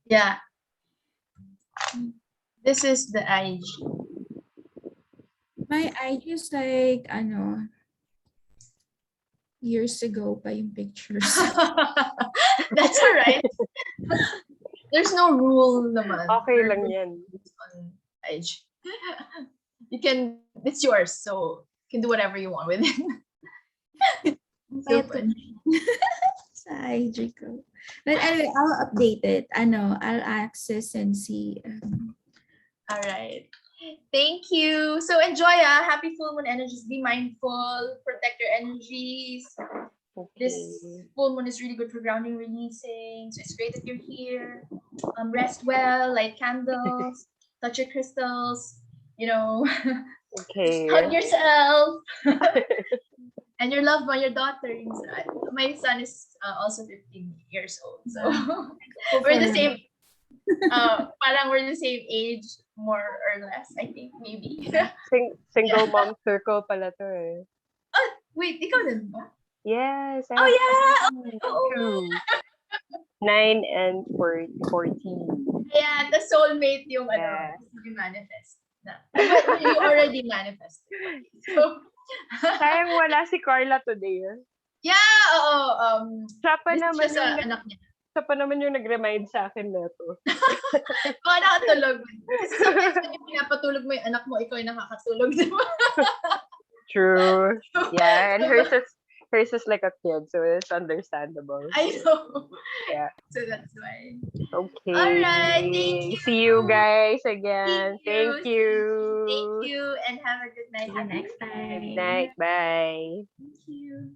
B: Yeah. This is the IG.
C: My IG is like, years ago pa yung pictures.
B: That's all right. There's no rule naman.
D: Okay
B: There are
D: lang
B: no
D: yan.
B: rules on IG. It's yours, so you can do whatever you want with it. So fun.
C: Sa IG ko. But anyway, I'll update it. I'll access and see.
B: All right. Thank you. So enjoy happy full moon energies. Be mindful, protect your energies. This
D: Okay.
B: full moon is really good for grounding, releasing. So it's great that you're here. Rest well, light candles, touch your crystals,
D: Okay.
B: hug yourself. And your loved one, your daughter. My son is also 15 years old. So we're the same. Parang we're the same age, more or less, I think, maybe.
D: Single mom circle pala to eh.
B: Oh, wait, ikaw din ba?
D: Yes.
B: Oh, yeah! Oh,
D: True. 9 and 14.
B: yeah, the soulmate yung
D: Yeah.
B: you manifest. But you already manifested. So,
D: Sayang wala si Carla today.
B: yeah, oo.
D: Siya pa
B: This
D: naman
B: is sa
D: yung
B: anak niya.
D: siya pa naman yung nag-remind sa akin na to.
B: Baka nakatulog. Kasi sometimes when yung pinapatulog mo yung anak mo, ikaw yung nakakatulog. Diba?
D: True. Yeah, and hers is like a kid, so it's understandable.
B: I know.
D: Yeah.
B: So that's why.
D: Okay.
B: All right, thank you.
D: See you guys again.
B: Thank
D: Thank you.
B: Thank you, and have a good night.
A: See you next time.
D: Good night. Bye.
B: Thank you.